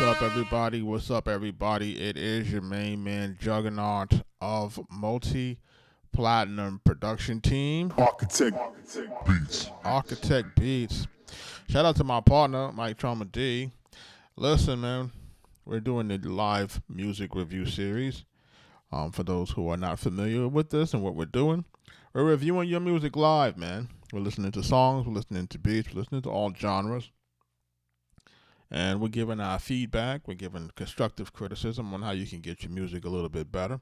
up, everybody? What's up, everybody? It is your main man, Juggernaut of Multi-Platinum Production Team. Arkatech Beatz. Arkatech Beatz. Shout out to my partner, Mike Trauma D. Listen, man, we're doing the live music review series. For those who are not familiar with this and what we're doing, we're reviewing your music live, man. We're listening to songs, we're listening to beats, we're listening to all genres. And we're giving our feedback. We're giving constructive criticism on how you can get your music a little bit better.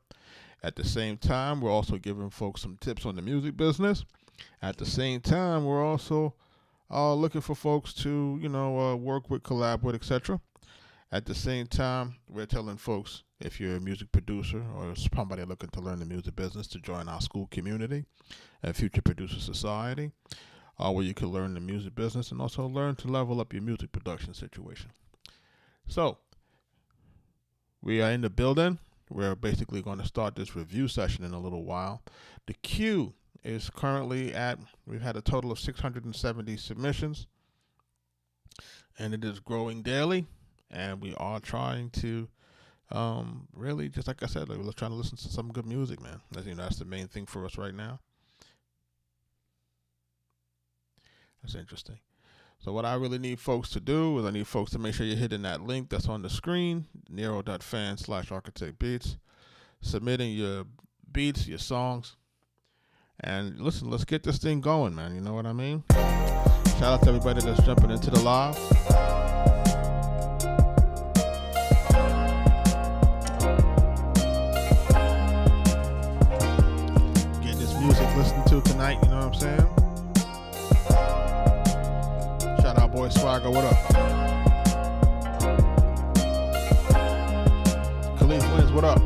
At the same time, we're also giving folks some tips on the music business. At the same time, we're also looking for folks to, work with, collab with, etc. At the same time, we're telling folks, if you're a music producer or somebody looking to learn the music business, to join our school community at Future Producer Society. Where you can learn the music business and also learn to level up your music production situation. So, we are in the building. We're basically going to start this review session in a little while. The queue is currently we've had a total of 670 submissions, and it is growing daily, and we are trying to really, just like I said, we're trying to listen to some good music, man. That's the main thing for us right now. That's interesting. So what I really need folks to do is I need folks to make sure you're hitting that link that's on the screen, nero.fan/Arkatech Beatz, submitting your beats, your songs. And listen, let's get this thing going, man. You know what I mean? Shout out to everybody that's jumping into the live. Get this music listened to tonight, you know what I'm saying? Boy Swagger, what up? Khalif Wins, what up?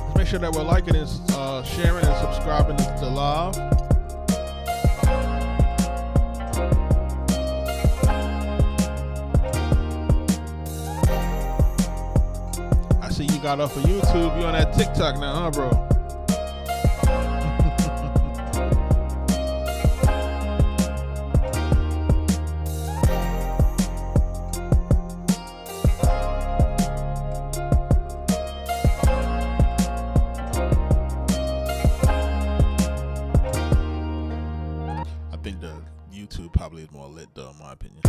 Let's make sure that we're liking and sharing and subscribing to the live. I see you got off of YouTube. You on that TikTok now, huh, bro? Probably is more lit though, in my opinion.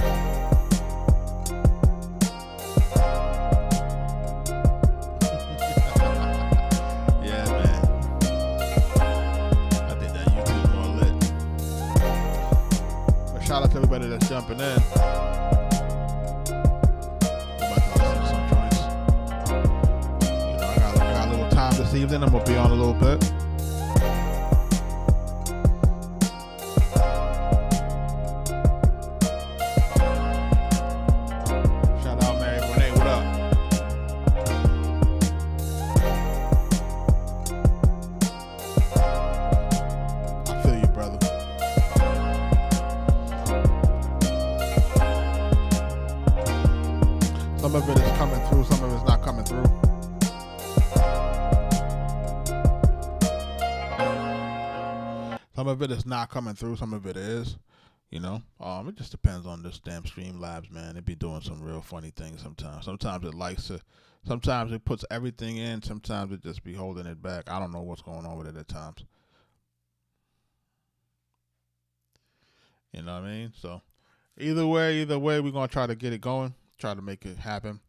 Yeah, man. I think that YouTube more lit. But shout out to everybody that's jumping in. We're about to listen to some joints. I got a little time this evening. I'm gonna be on a little bit. Some of it is coming through, some of it's not coming through. Some of it is not coming through, some of it is. It just depends on this damn Streamlabs, man. It be doing some real funny things sometimes. Sometimes it puts everything in, sometimes it just be holding it back. I don't know what's going on with it at times. You know what I mean? So either way, we're gonna try to get it going. Try to make it happen.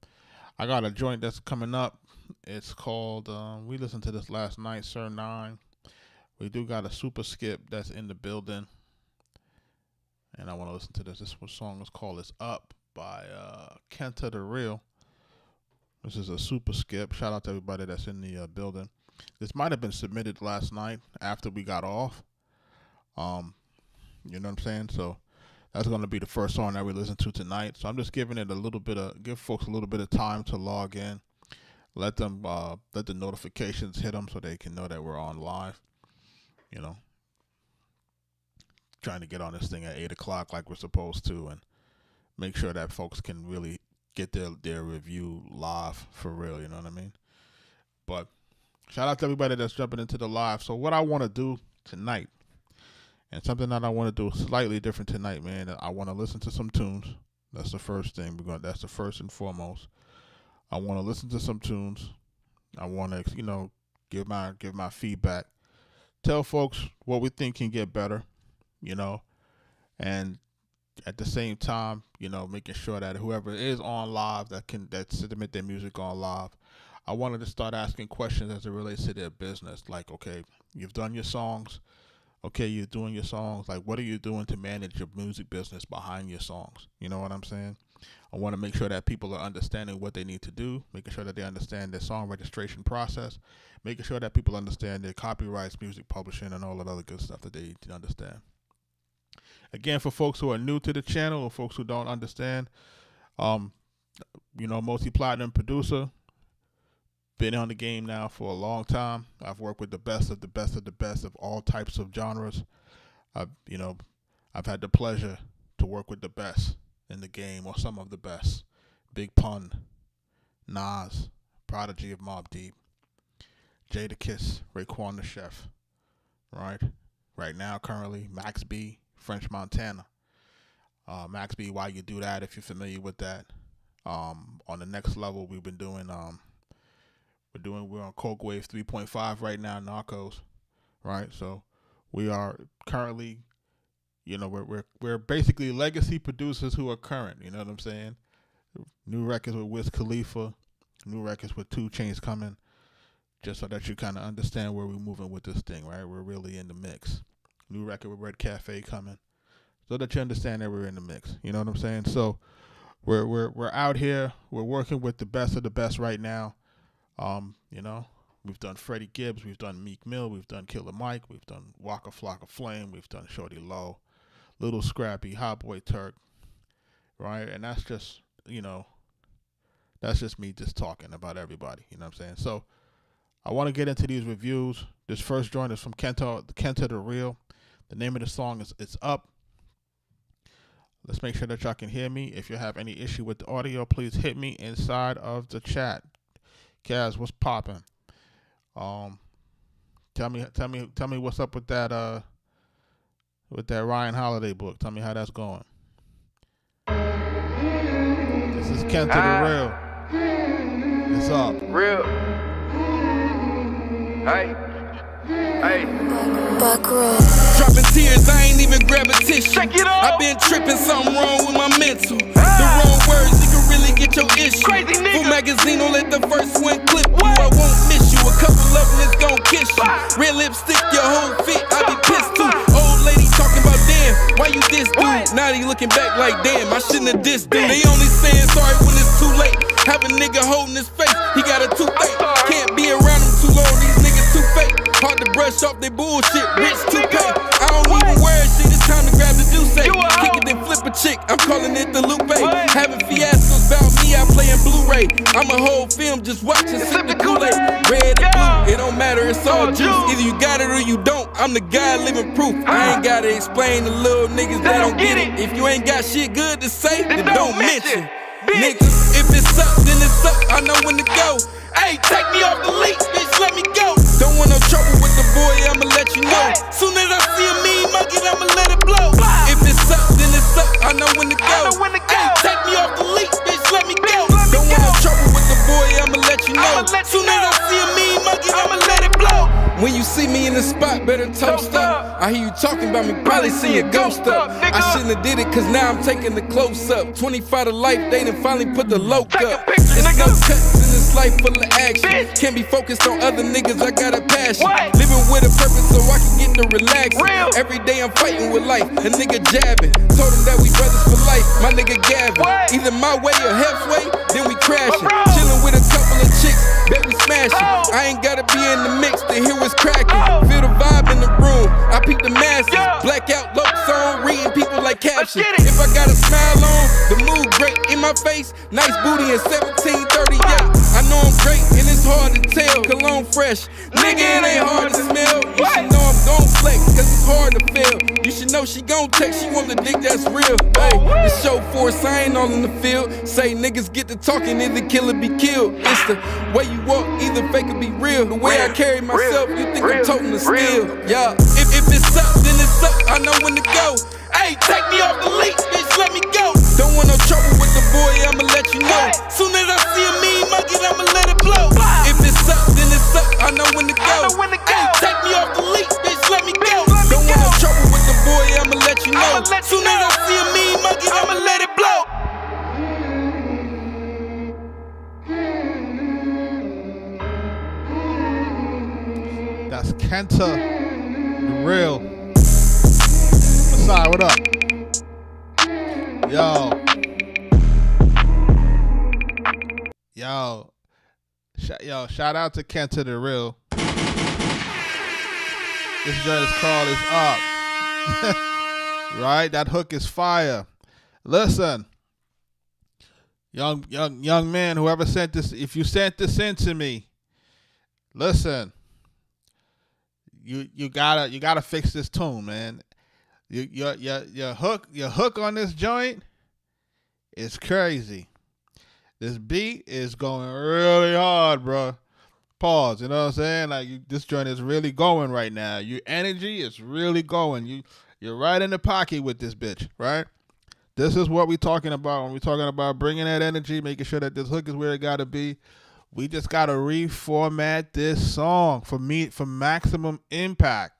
I got a joint that's coming up. It's called, we listened to this last night, Sir 9. We do got a super skip that's in the building. And I want to listen to this. This song is called It's Up by Kenta the Real. This is a super skip. Shout out to everybody that's in the building. This might have been submitted last night after we got off. You know what I'm saying? So that's going to be the first song that we listen to tonight. So I'm just giving it give folks a little bit of time to log in. Let the notifications hit them so they can know that we're on live. Trying to get on this thing at 8 o'clock like we're supposed to, and make sure that folks can really get their review live for real, you know what I mean? But shout out to everybody that's jumping into the live. So what I want to do tonight, and something that I want to do slightly different tonight, man, I want to listen to some tunes. That's the first thing. That's the first and foremost. I want to listen to some tunes. I want to, give my feedback. Tell folks what we think can get better, and at the same time, making sure that whoever is on live that submit their music on live, I wanted to start asking questions as it relates to their business. Like, okay, you've done your songs. Okay, you're doing your songs. Like, what are you doing to manage your music business behind your songs? You know what I'm saying? I want to make sure that people are understanding what they need to do, making sure that they understand their song registration process, making sure that people understand their copyrights, music publishing, and all that other good stuff that they need to understand. Again, for folks who are new to the channel or folks who don't understand, multi-platinum producer, been on the game now for a long time. I've worked with the best of the best of the best of all types of genres. I've had the pleasure to work with the best in the game, or some of the best. Big Pun, Nas, Prodigy of Mobb Deep, Jadakiss, Raekwon the Chef, right? Right now, currently, Max B, French Montana. Max B, Why You Do That, if you're familiar with that. On the next level, we've been doing, we're on Coke Wave 3.5 right now, Narcos, right? So we are currently, we're basically legacy producers who are current, you know what I'm saying? New records with Wiz Khalifa, new records with 2 Chainz coming, just so that you kind of understand where we're moving with this thing, right? We're really in the mix. New record with Red Cafe coming, so that you understand that we're in the mix. You know what I'm saying? So we're out here. We're working with the best of the best right now. We've done Freddie Gibbs, we've done Meek Mill, we've done Killer Mike, we've done Waka Flocka Flame, we've done Shorty Low, Little Scrappy, Hot Boy Turk, right? And that's just, that's just me just talking about everybody. You know what I'm saying? So I want to get into these reviews. This first joint is from Kenta the Real. The name of the song is It's Up. Let's make sure that y'all can hear me. If you have any issue with the audio, please hit me inside of the chat. Kaz, what's popping? Tell me what's up with that Ryan Holiday book. Tell me how that's going. This is Kenta the Real. It's up. Real. Hey. Dropping tears, I ain't even grab a tissue. I've been tripping, something wrong with my mental. The wrong words, you can really get your issue. Full magazine, don't let the first one clip you. I won't miss you, a couple of them is gon' kiss you. Red lipstick, your whole fit, I be pissed too. Old lady talking about damn, why you diss dude? Now they looking back like damn, I shouldn't have dissed dude. They only saying sorry when it's too late. Have a nigga holding his face, he got a toothache. Can't be around him too long, these niggas too fake. Hard to brush off their bullshit, rich to pay. I don't even wear shit, it's time to grab the Duce. Kick it then flip a chick, I'm calling it the Lupe. Having fiascos about me, I play in Blu-ray. I'm a whole film, just watching, sip the Kool-Aid. Red and blue, it don't matter, it's all juice. Either you got it or you don't, I'm the guy living proof. I ain't gotta explain to little niggas that don't get it. If you ain't got shit good to say, then don't mention. Niggas, if it's up, then it's up, I know when to go. Hey, take me off the leash, bitch, let me go. Don't want no trouble with the boy, I'ma let you know. Soon as I see a mean monkey, I'ma let it blow. If it's up, then it's up, I know when to go. Hey, take me off the leash, bitch, let me go. Don't want no trouble with the boy, I'ma let you know. Soon as I see a mean monkey, I'ma let it blow. When you see me in the spot, better toast up. I hear you talking about me, probably see a ghost up. I shouldn't have did it, cause now I'm taking the close up. 25 to life, they done finally put the loke up. It's no cuts in this life full of action. Can't be focused on other niggas, I got a passion. Living with a purpose so I can get to relaxing. Every day I'm fighting with life, a nigga jabbing. Told him that we brothers for life, my nigga Gavin. Either my way or halfway, then we crashing. Chilling with a couple of chicks, bet we smashing. I ain't gotta be in the mix to hear what's cracking. Feel the vibe in the room, I peep the masses. Blackout low song, reading people like captions. If I got a smile on, the mood great in my face. Nice booty in 1738. I know I'm great and it's hard to tell. Cologne fresh, nigga, it ain't hard to smell. You should know I'm gon' flex, cause it's hard to fail. You should know she gon' text, she want the dick that's real. Hey, the show force, I ain't all in the field. Say niggas get to talking, either kill or be killed. It's the way you walk, either fake or be real. The way I carry myself, you think I'm toting the steel. Yeah, if it's up, then it's up, I know when to go. Hey, take me off the leash, bitch, let me go. Don't want no trouble what up? Yo, shout out to Kenta the Real. This joint is called It's Up. Right? That hook is fire. Listen. Young man, whoever sent this, if you sent this in to me, listen. You gotta fix this tune, man. Your hook on this joint is crazy. This beat is going really hard, bro. Pause. You know what I'm saying? Like this joint is really going right now. Your energy is really going. You're right in the pocket with this bitch, right? This is what we're talking about when we're talking about bringing that energy, making sure that this hook is where it gotta be. We just gotta reformat this song for maximum impact.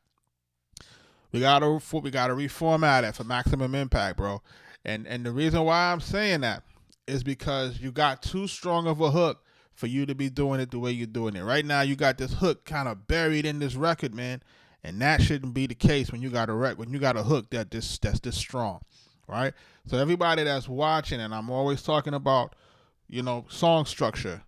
We gotta reformat it for maximum impact, bro. And the reason why I'm saying that is because you got too strong of a hook for you to be doing it the way you're doing it. Right now, you got this hook kind of buried in this record, man, and that shouldn't be the case when you got a hook that's this strong, right? So everybody that's watching, and I'm always talking about, song structure,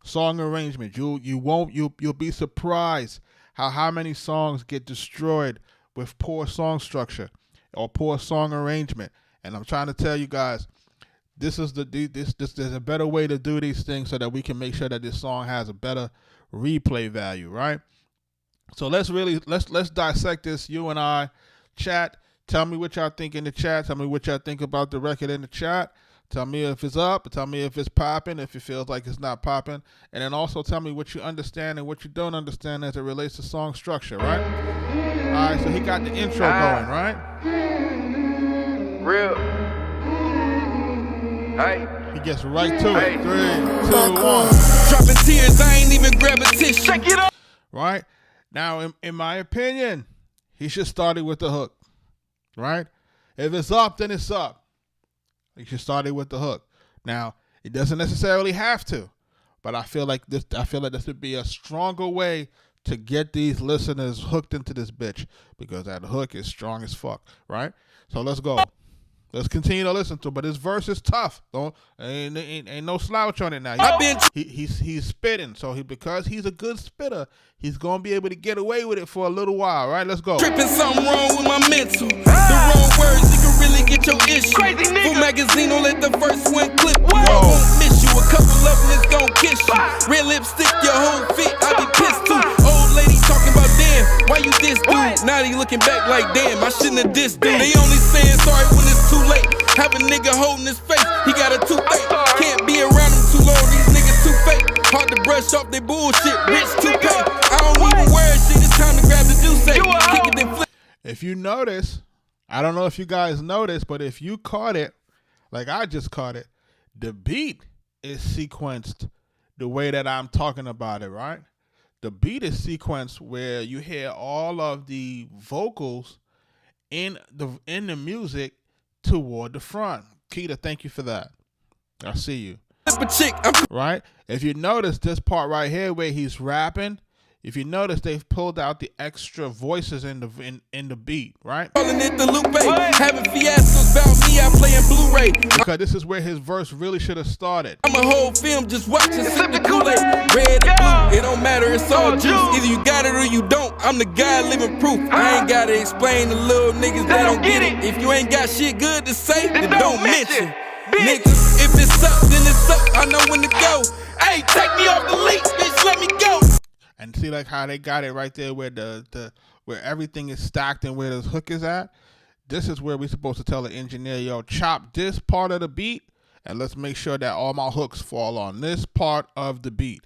song arrangement. You'll be surprised how many songs get destroyed with poor song structure or poor song arrangement. And I'm trying to tell you guys, there's a better way to do these things so that we can make sure that this song has a better replay value, right? So let's dissect this. You and I, chat. Tell me what y'all think in the chat. Tell me what y'all think about the record in the chat. Tell me if it's up. Tell me if it's popping, if it feels like it's not popping. And then also tell me what you understand and what you don't understand as it relates to song structure, right? All right, so he got the intro going, right? Real. Hey. He gets right to it. 3, 2, 1. Dropping tears, I ain't even grab a tissue. Check it up. Right? Now, in my opinion, he should start it with the hook. Right? If it's up, then it's up. He should start it with the hook. Now, it doesn't necessarily have to, but I feel like this would be a stronger way to get these listeners hooked into this bitch, because that hook is strong as fuck, right? So let's go. Let's continue to listen to it. But his verse is tough. Ain't no slouch on it now. He's spitting. So because he's a good spitter, he's gonna be able to get away with it for a little while, right? Let's go. Tripping something wrong with my mental. The wrong words, you can really get your issue. Crazy nigga. Full magazine, don't let the first one clip. I won't miss you. A couple of them is gon' kiss you. Red lipstick, your whole fit, I be pissed too. Old lady talking about damn, why you diss dude? Now they looking back like damn, I shouldn't have dissed dude. They only saying sorry when it's too late. Have a nigga holding his face, he got a toothache. Can't be around him too long, these niggas too fake. Hard to brush off their bullshit, rich too pay. I don't even wear shit, it's time to grab the juice. Kick it then flip. If you notice, I don't know if you guys noticed, but if you caught it, like I just caught it, the beat is sequenced the way that I'm talking about it, right? The beat is sequenced where you hear all of the vocals in the music toward the front. Keita, thank you for that. I see you. Right? If you notice this part right here where he's rapping, if you notice they've pulled out the extra voices in the beat, right? Having fiascos about me, I play in Blu-ray. Because this is where his verse really should have started. I'm a whole film just watching, sip the Kool-Aid. Red and blue, it don't matter, it's all juice. Either you got it or you don't. I'm the guy living proof. I ain't gotta explain to little niggas that don't get it. If you ain't got shit good to say, then don't mention. Niggas, if it's up, then it's up. I know when to go. Hey, take me off the leash, bitch, let me go. And see like how they got it right there where where everything is stacked and where the hook is at. This is where we're supposed to tell the engineer, yo, chop this part of the beat and let's make sure that all my hooks fall on this part of the beat.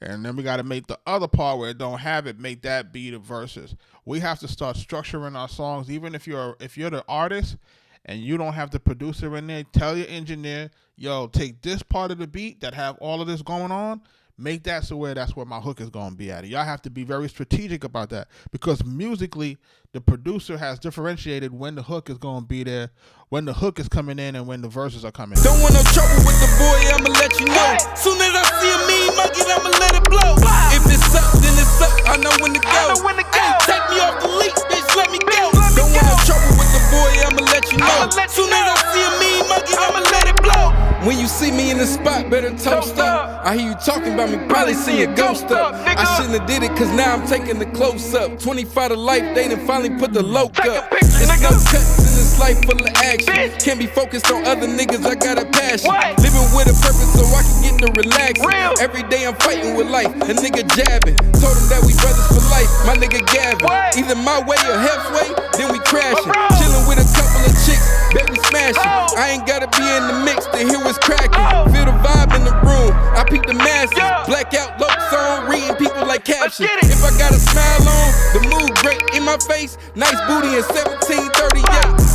And then we got to make the other part where it don't have it, make that be the verses. We have to start structuring our songs. Even if you're the artist and you don't have the producer in there, tell your engineer, yo, take this part of the beat that have all of this going on, make that so where that's where my hook is going to be at. Y'all have to be very strategic about that, because musically, the producer has differentiated when the hook is going to be there, when the hook is coming in, and when the verses are coming in. Don't want no trouble with the boy, I'ma let you know. Soon as I see a mean monkey, I'ma let it blow. If it's up, then it's up, I know when to go. Hey, take me off the leash, bitch, let me go. Don't want no trouble with the boy, I'ma let you know. Soon as I see a mean monkey, I'ma let it blow. When you see me in the spot, better toast up. I hear you talking about me, probably see a ghost up. I shouldn't have did it, cause now I'm taking the close up. 25 to life, they done finally put the loc up. There's no cuts in this life full of action. Can't be focused on other niggas, I got a passion. Living with a purpose so I can get to relaxing. Every day I'm fighting with life, a nigga jabbing. Told him that we brothers for life, my nigga Gavin. Either my way or halfway, then we crashing. Chilling with a couple of chicks, bet we smashing. I ain't gotta be in the mix to hear what's cracking. Feel the vibe in the room, I peep the masses. Blackout low song, reading people like captions. If I got a smile on, the mood great in my face. Nice booty in 1738.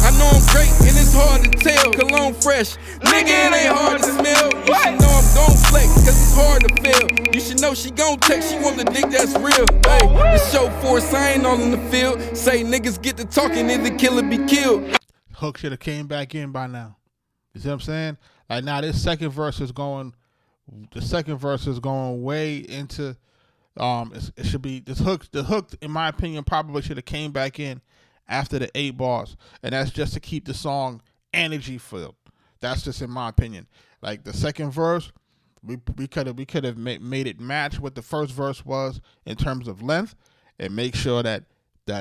I know I'm great and it's hard to tell. Cologne fresh, nigga, it ain't hard to smell. You should know I'm gon' flex, cause it's hard to fail. You should know she gon' text, she want the dick that's real. Hey, it's show force, I ain't all in the field. Say niggas get to talking, either kill or be killed. Hook should have came back in by now. You see what I'm saying? Like now, this second verse is going. The second verse is going way into. It should be this hook. The hook, in my opinion, probably should have came back in after the 8 bars, and that's just to keep the song energy filled. That's just in my opinion. Like the second verse, we could have made it match what the first verse was in terms of length, and make sure that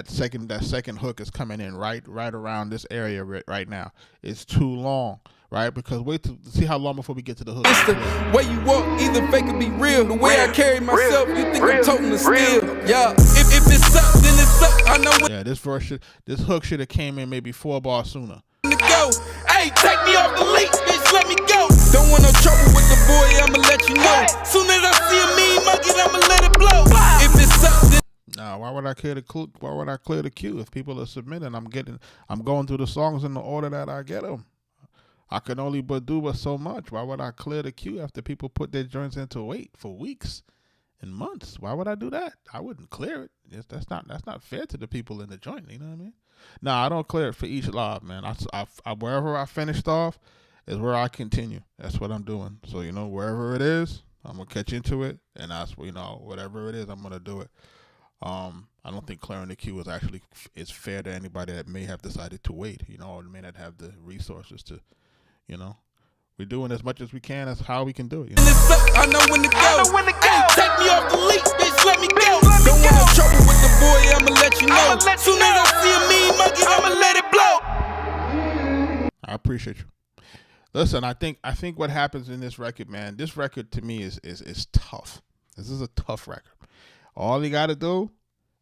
second hook is coming in right around this area right now. It's too long, right? Because wait to see how long before we get to the hook. It's the way you walk, either fake or be real. The way I carry myself, you think I'm toting the steel. Yeah, if it's up, then it's up. I know when. Yeah, this hook should have came in maybe 4 bars sooner. To go, hey, take me off the leash, bitch, let me go. Don't want no trouble with the boy, I'ma let you know. Soon as I see a mean monkey, I'ma let it blow. If it's up, then. Nah, why would I clear the queue if people are submitting? I'm going through the songs in the order that I get them. I can only do so much. Why would I clear the queue after people put their joints into wait for weeks and months? Why would I do that? I wouldn't clear it. That's not fair to the people in the joint. You know what I mean? Nah, I don't clear it for each live, man. I wherever I finished off is where I continue. That's what I'm doing. So wherever it is, I'm gonna catch into it, and that's whatever it is, I'm gonna do it. I don't think clearing the queue is fair to anybody that may have decided to wait, or may not have the resources to, we're doing as much as we can as how we can do it. I know when to go. Hey, take me off the leash, bitch, let me go. Don't want no trouble with the boy, I'ma let you know. Soon as I see a mean monkey, I'ma let it blow. I appreciate you. Listen, I think what happens in this record, man, this record to me is tough. This is a tough record. All you got to do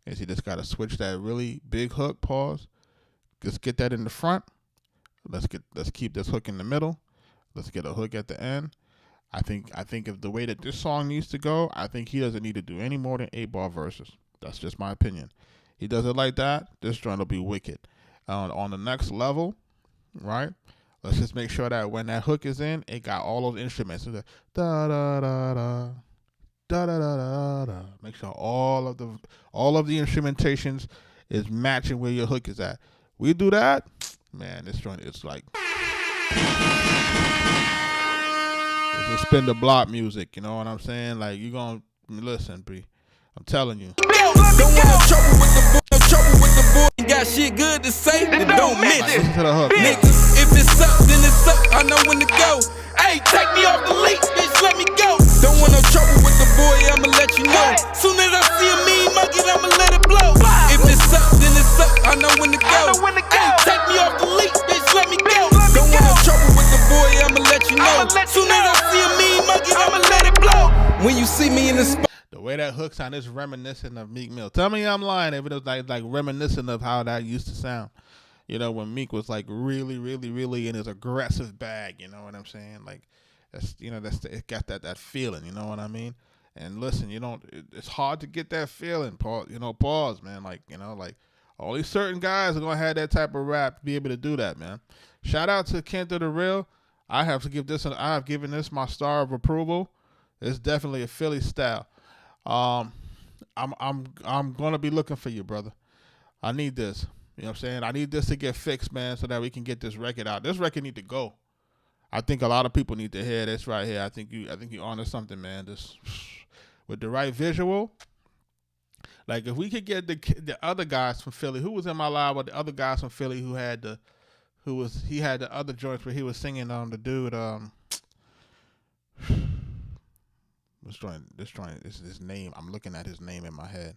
is you just got to switch that really big hook, pause. Just get that in the front. Let's keep this hook in the middle. Let's get a hook at the end. I think if the way that this song needs to go, I think he doesn't need to do any more than 8-bar verses. That's just my opinion. He does it like that, this joint will be wicked. On the next level, right? Let's just make sure that when that hook is in, it got all those instruments. So da da da da. Da, da, da, da, da. Make sure all of the instrumentations is matching where your hook is at. We do that, man. This joint is like it's a spin the block music. You know what I'm saying? Like you gonna listen, B. I'm telling you. Don't want no trouble with the boy. You got shit good to say, then don't miss it. Listen to the hook. Niggas, if it's up, then it's up. I know when to go. Hey, take me off the leash, bitch, let me go. Don't want no trouble with the boy, I'ma let you know. Soon as I see a mean monkey, I'ma let it blow. If it's up, then it's up. I know when to go. Hey, take me off the leash, bitch, let me go. Don't want no trouble with the boy, I'ma let you know. Soon as I see a mean monkey, I'ma let it blow. When you see me in the spot. The way that hook sound is reminiscent of Meek Mill. Tell me I'm lying if it was like reminiscent of how that used to sound. When Meek was like really, really, really in his aggressive bag. You know what I'm saying? Like that's it got that feeling. You know what I mean? And listen, it's hard to get that feeling. Pause, man. Like only certain guys are gonna have that type of rap be able to do that, man. Shout out to Kent of the Real. I have given this my star of approval. It's definitely a Philly style. I'm gonna be looking for you, brother. I need this. You know what I'm saying? I need this to get fixed, man, so that we can get this record out. This record need to go. I think a lot of people need to hear this right here. I think you honor something, man. This with the right visual. Like if we could get the other guys from Philly, who was in my live with the other guys from Philly who had the other joints where he was singing the dude this joint is his name. I'm looking at his name in my head.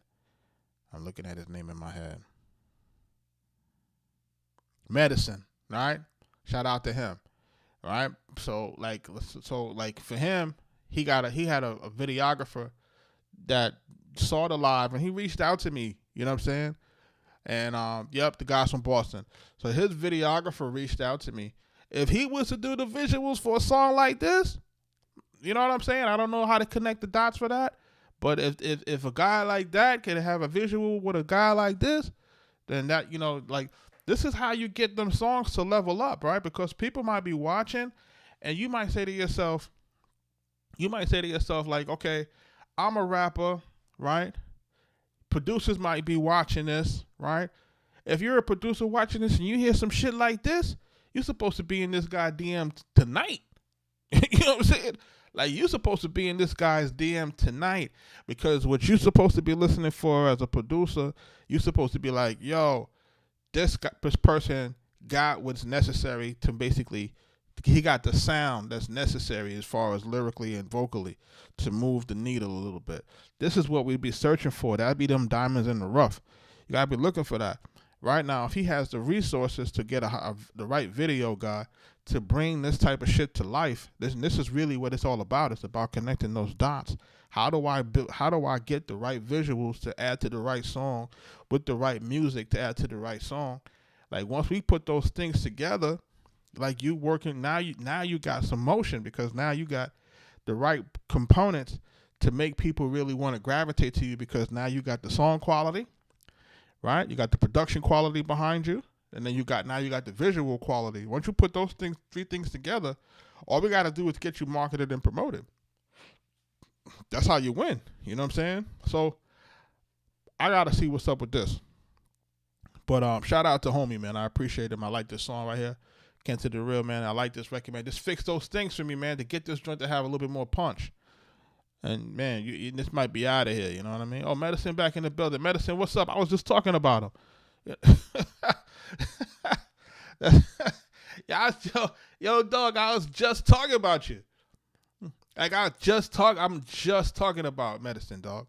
Medicine, right? Shout out to him. Right? So like for him, he had a videographer that saw the live and he reached out to me, you know what I'm saying? And the guys from Boston. So his videographer reached out to me. If he was to do the visuals for a song like this, you know what I'm saying? I don't know how to connect the dots for that. But if a guy like that can have a visual with a guy like this, then that, you know, like this is how you get them songs to level up, right? Because people might be watching and you might say to yourself, like, okay, I'm a rapper, right? Producers might be watching this, right? If you're a producer watching this and you hear some shit like this, you're supposed to be in this guy's DM tonight. You know what I'm saying? Like, you're supposed to be in this guy's DM tonight, because what you're supposed to be listening for as a producer, you're supposed to be like, yo, this person got what's necessary to basically, he got the sound that's necessary as far as lyrically and vocally to move the needle a little bit. This is what we'd be searching for. That'd be them diamonds in the rough. You gotta be looking for that. Right now, if he has the resources to get the right video guy to bring this type of shit to life, this is really what it's all about. It's about connecting those dots. How do I get the right visuals to add to the right song with the right music to add to the right song? Like, once we put those things together, like you working now you got some motion, because now you got the right components to make people really want to gravitate to you, because now you got the song quality, right? You got the production quality behind you, and then you got the visual quality. Once you put those three things together, all we got to do is get you marketed and promoted. That's how you win. You know what I'm saying? So I got to see what's up with this. But shout out to homie, man. I appreciate him. I like this song right here. Can't say the real, man. I like this record, man. Just fix those things for me, man, to get this joint to have a little bit more punch. And, man, this might be out of here, you know what I mean? Oh, Medicine back in the building. Medicine, what's up? I was just talking about him. Yo, dog, I was just talking about you. Like, I'm just talking about Medicine, dog.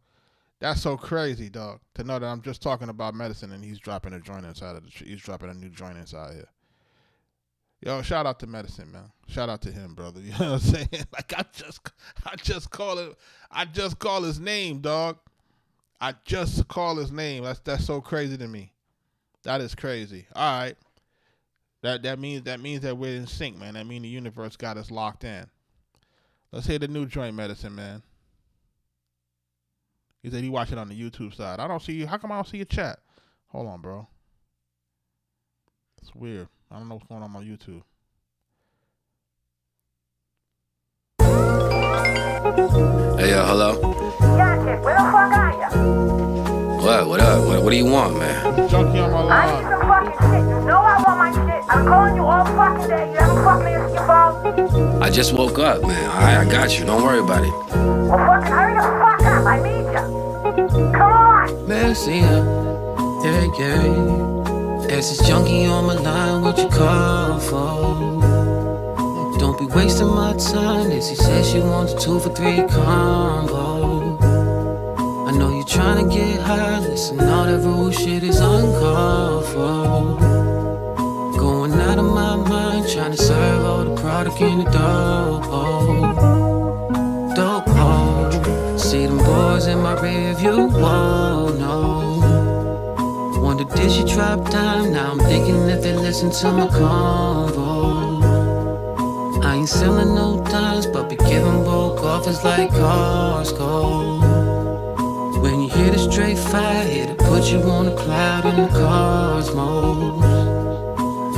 That's so crazy, dog, to know that I'm just talking about Medicine and he's dropping a joint inside he's dropping a new joint inside here. Yo, shout out to Medicine, man. Shout out to him, brother. You know what I'm saying? Like, I just call his name, dog. I just call his name. That's so crazy to me. That is crazy. All right. That means that we're in sync, man. That means the universe got us locked in. Let's hear the new joint, Medicine, man. He said he watched it on the YouTube side. I don't see you. How come I don't see your chat? Hold on, bro. It's weird. I don't know what's going on YouTube. Hey, yo, hello? Youngin, where the fuck are ya? What up? What do you want, man? Junkie on my line. I need some fucking shit. You know I want my shit. I'm calling you all fucking day. You haven't fucking answered your phone? I just woke up, man. I got you. Don't worry about it. Well, fucking hurry the fuck up. I need ya. Come on. Messy, yeah. There's this junkie on my line, what you call for? Don't be wasting my time. She says she wants a 2 for $3 combo. I know you're trying to get high. Listen, all that rude shit is uncalled for. Going out of my mind, trying to serve all the product in the dope hole. See them boys in my rear view, whoa, no. Wonder did she drop down? Now I'm thinking if they listen to my convo. I ain't selling no dimes, but be giving broke offers like Costco. When you hear the straight fire, it'll put you on a cloud in the cosmos.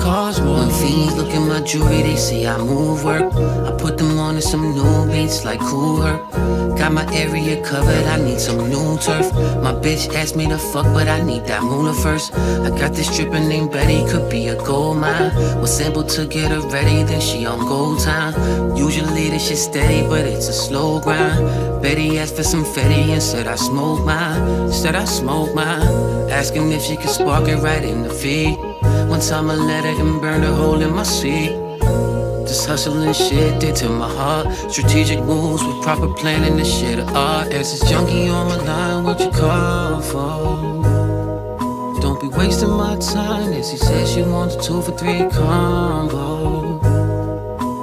Cars when fiends look at my jewelry, they see I move work. I put them on to some new beats like Cool Herc. Got my area covered, I need some new turf. My bitch asked me to fuck, but I need that Muna first. I got this stripper named Betty, could be a gold mine. Was sample to get her ready, then she on gold time. Usually this shit steady, but it's a slow grind. Betty asked for some Fetty and said I smoke mine. Said I smoke mine. Asking if she could spark it right in the feed. One time I let it and burned a hole in my seat. This hustling shit did to my heart. Strategic moves with proper planning, this shit of art. There's this junkie on my line, what you call for? Don't be wasting my time. As he said she wants a 2 for $3 combo.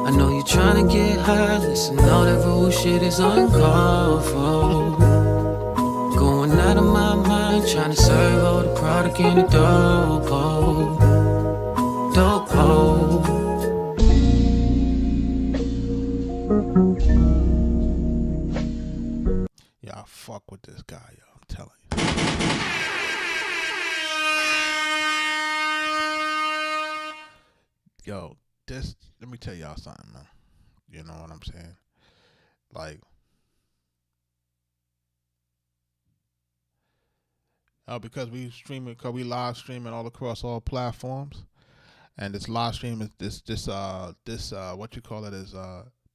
I know you're trying to get high. Listen, all that rude shit is uncalled for. Going out of my mind, trying to serve all the product in the dope hole. Dope hole. Yeah, I fuck with this guy, yo. I'm telling you. Yo, this, let me tell y'all something, man. You know what I'm saying? Like, because we streaming, because we live streaming all across all platforms, and this live stream is this what you call it is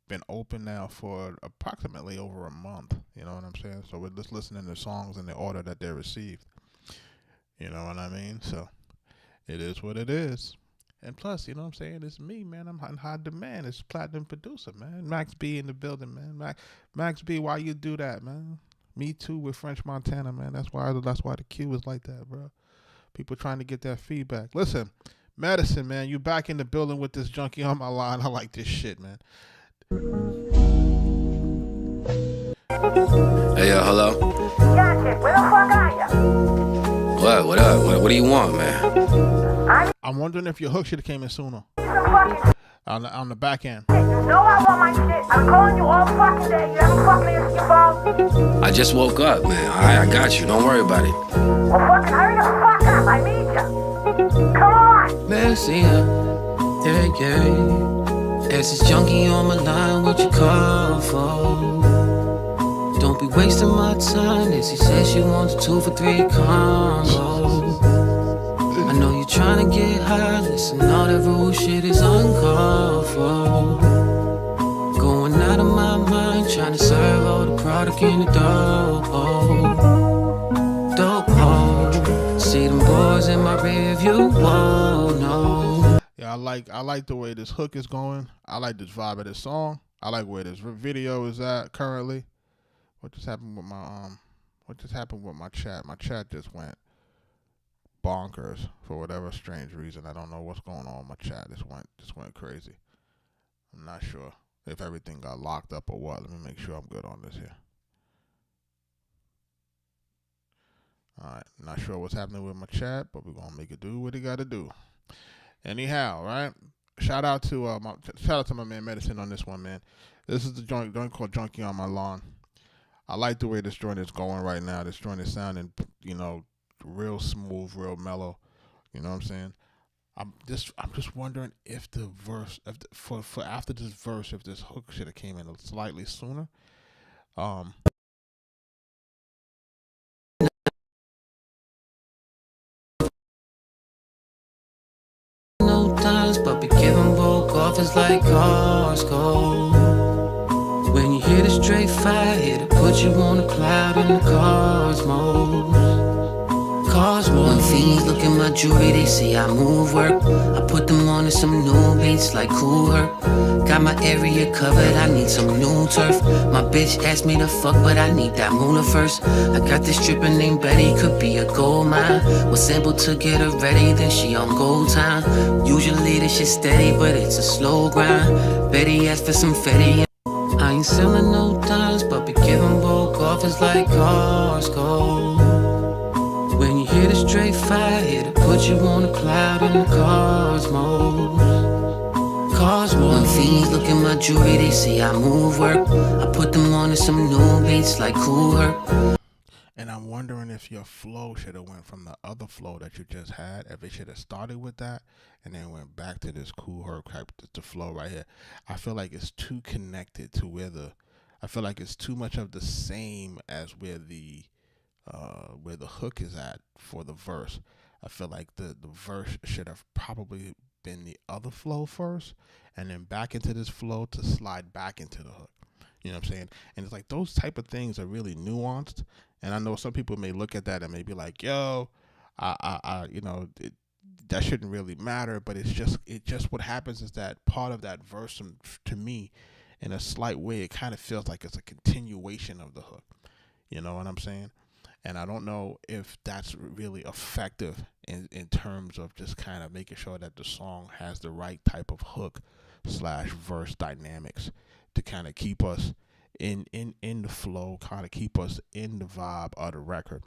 been open now for approximately over a month. You know what I'm saying? So we're just listening to songs in the order that they're received. You know what I mean? So it is what it is. And plus, you know what I'm saying? It's me, man. I'm in high demand. It's platinum producer, man. Max B in the building, man. Max B, why you do that, man? Me too with French Montana, man. That's why the cue is like that, bro. People trying to get that feedback. Listen, Medicine, man, you back in the building with this junkie on my line. I like this shit, man. Hey, hello? Gotcha. Where the fuck are you? What up? What do you want, man? I'm wondering if your hook should have came in sooner. Some fucking On the back end. shit. You know I want my shit. I'm calling you all fucking day. You haven't fucking answered your phone. I just woke up, man. I got you. Don't worry about it. Well, fucking hurry the fuck up. I need you. Come on. Mercy, yeah. There's this junkie on my line, what you call for? Don't be wasting my time. As he said she wants a 2 for $3 combo. I know you're trying to get high. Listen, all that rude shit is uncalled for. Going out of my mind, trying to serve all the product in the dope hole. Dope hole. See them boys in my rear view, whoa, no. Yeah, I like the way this hook is going. I like this vibe of this song. I like where this video is at currently. What just happened with my chat? My chat just went bonkers for whatever strange reason. I don't know what's going on with my chat. This went crazy. I'm not sure if everything got locked up or what. Let me make sure I'm good on this here. Alright, not sure what's happening with my chat, but we're gonna make it do what it gotta do. Anyhow, right? Shout out to my man Medicine on this one, man. This is the joint called Junkie on My Lawn. I like the way this joint is going right now. This joint is sounding, you know, real smooth, real mellow. You know what I'm saying? I'm just wondering if the verse, for after this verse, if this hook should have came in slightly sooner. No times, but be giving broke offers like cars go. When you hit a straight fire, it'll put you on a cloud in the cosmos. When fiends look at my jewelry, they see I move work. I put them on to some new beats like Cool Herc. Got my area covered, I need some new turf. My bitch asked me to fuck, but I need that Muna first. I got this stripper named Betty, could be a gold mine. Was sample to get her ready, then she on gold time. Usually this shit steady, but it's a slow grind. Betty asked for some Fetty. I ain't selling no dimes, but be giving broke offers like cars go. When you hit a straight fire, it'll put you on a cloud in the cosmos. When fiends look at my jewelry, they see I move work. I put them on to some new beats like Cool Herc. And I'm wondering if your flow should have went from the other flow that you just had, if it should have started with that and then went back to this cool herb type the flow right here. I feel like it's too connected to I feel like it's too much of the same as where the hook is at for the verse. I feel like the verse should have probably been the other flow first and then back into this flow to slide back into the hook. You know what I'm saying? And it's like those type of things are really nuanced. And I know some people may look at that and may be like, yo, that shouldn't really matter. But it's just what happens is that part of that verse, to me, in a slight way, it kind of feels like it's a continuation of the hook. You know what I'm saying? And I don't know if that's really effective in terms of just kind of making sure that the song has the right type of hook / verse dynamics to kind of keep us in the flow, kind of keep us in the vibe of the record.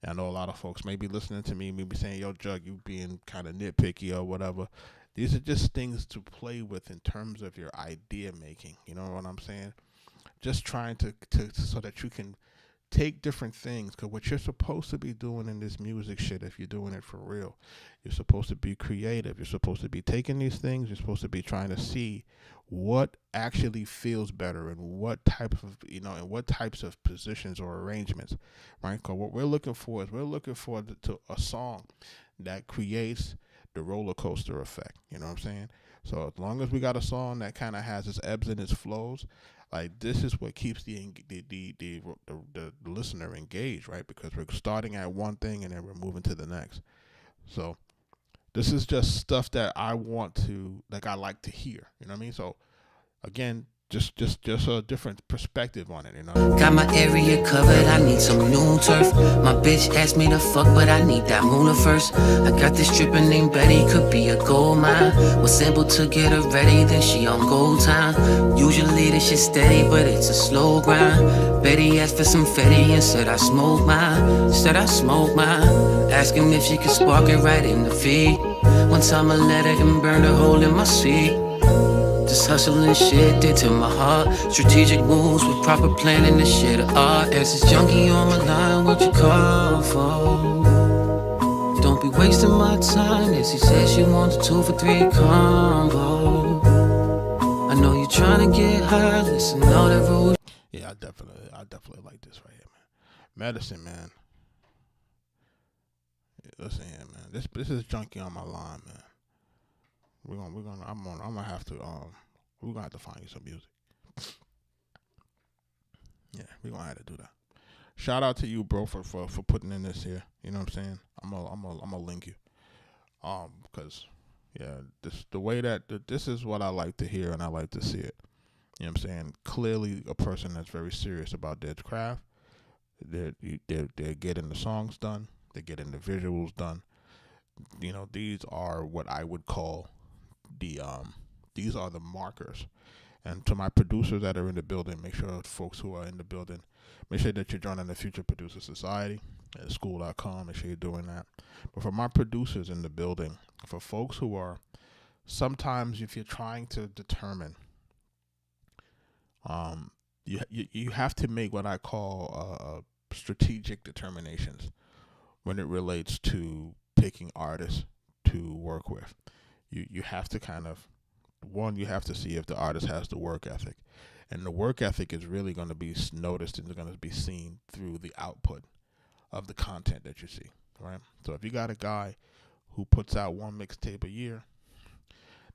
And I know a lot of folks may be listening to me, maybe saying, yo, Jug, you being kind of nitpicky or whatever. These are just things to play with in terms of your idea making. You know what I'm saying? Just trying to so that you can take different things, because what you're supposed to be doing in this music shit, if you're doing it for real, you're supposed to be creative. You're supposed to be taking these things. You're supposed to be trying to see what actually feels better and what type of, and what types of positions or arrangements, right? Because what we're looking for to a song that creates the roller coaster effect. You know what I'm saying? So as long as we got a song that kind of has its ebbs and its flows, like this is what keeps the listener engaged, right? Because we're starting at one thing and then we're moving to the next. So this is just stuff that I like to hear. You know what I mean? So again, just a different perspective on it, Got my area covered, I need some new turf. My bitch asked me to fuck, but I need that Mona first. I got this stripper named Betty, could be a gold mine. Was simple to get her ready, then she on gold time. Usually this shit steady, but it's a slow grind. Betty asked for some Fetty and said I smoke mine. Asking if she could spark it right in the feet. One time I let it and burned a hole in my seat. This hustling shit did to my heart. Strategic moves with proper planning, this shit of art. As this junkie on my line, what you call for? Don't be wasting my time. Yes, he said she wants a 2 for $3 combo. I know you're trying to get high, listen, all that rules. Yeah, I definitely like this right here, man. Medicine, man. Yeah, listen here, man. This is junkie on my line, man. We're gonna have to find you some music. Yeah, we're gonna have to do that. Shout out to you, bro, for putting in this here. You know what I'm saying? I'm gonna link you. Because the way that this is what I like to hear and I like to see it. You know what I'm saying? Clearly a person that's very serious about their craft. They're getting the songs done, they're getting the visuals done. These are what I would call these are the markers. And to my producers that are in the building, make sure folks who are in the building, make sure that you're joining the Future Producer Society at school.com. Make sure you're doing that. But for my producers in the building, for folks who are, sometimes if you're trying to determine, you have to make what I call strategic determinations when it relates to picking artists to work with. You have to kind of, you have to see if the artist has the work ethic. And the work ethic is really going to be noticed and going to be seen through the output of the content that you see, right? So if you got a guy who puts out one mixtape a year,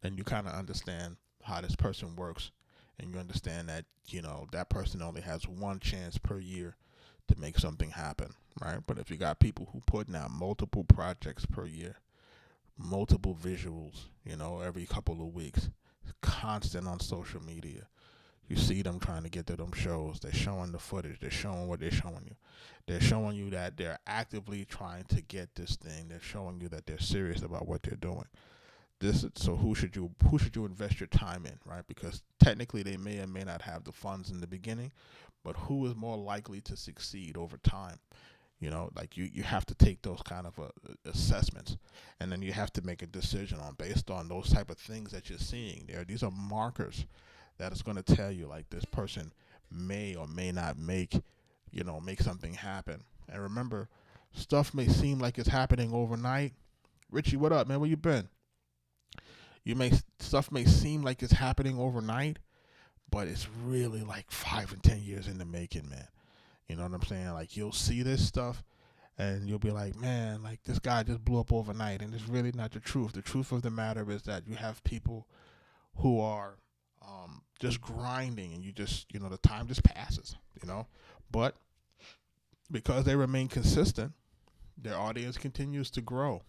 then you kind of understand how this person works, and you understand that, that person only has one chance per year to make something happen, right? But if you got people who putting out multiple projects per year, multiple visuals, every couple of weeks, constant on social media, you see them trying to get to them shows. They're showing the footage. They're showing what they're showing you. They're showing you that they're actively trying to get this thing. They're showing you that they're serious about what they're doing. So who should you invest your time in, right? Because technically they may or may not have the funds in the beginning, but who is more likely to succeed over time? You have to take those kind of assessments, and then you have to make a decision based on those type of things that you're seeing there. These are markers that is going to tell you, like, this person may or may not make something happen, And remember, stuff may seem like it's happening overnight. Richie, what up, man? Where you been? Stuff may seem like it's happening overnight, but it's really like 5 and 10 years in the making, man. You know what I'm saying? Like, you'll see this stuff and you'll be like, man, like, this guy just blew up overnight, and it's really not the truth. The truth of the matter is that you have people who are just grinding, and the time just passes, But because they remain consistent, their audience continues to grow.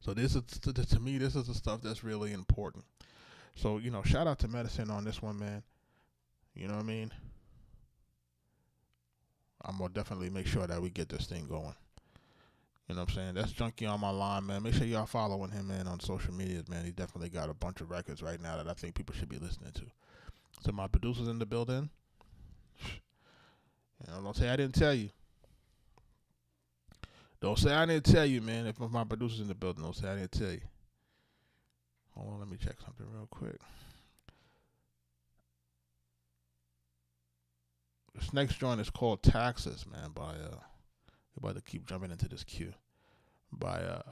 So to me, this is the stuff that's really important. So, shout out to Medicine on this one, man. You know what I mean? I'm going to definitely make sure that we get this thing going. You know what I'm saying? That's Junkie on my line, man. Make sure y'all following him, man, on social medias, man. He definitely got a bunch of records right now that I think people should be listening to. So my producers in the building, don't say I didn't tell you. Don't say I didn't tell you, man. If my producers in the building, don't say I didn't tell you. Hold on, let me check something real quick. This next joint is called Taxes, man, by about to keep jumping into this queue, by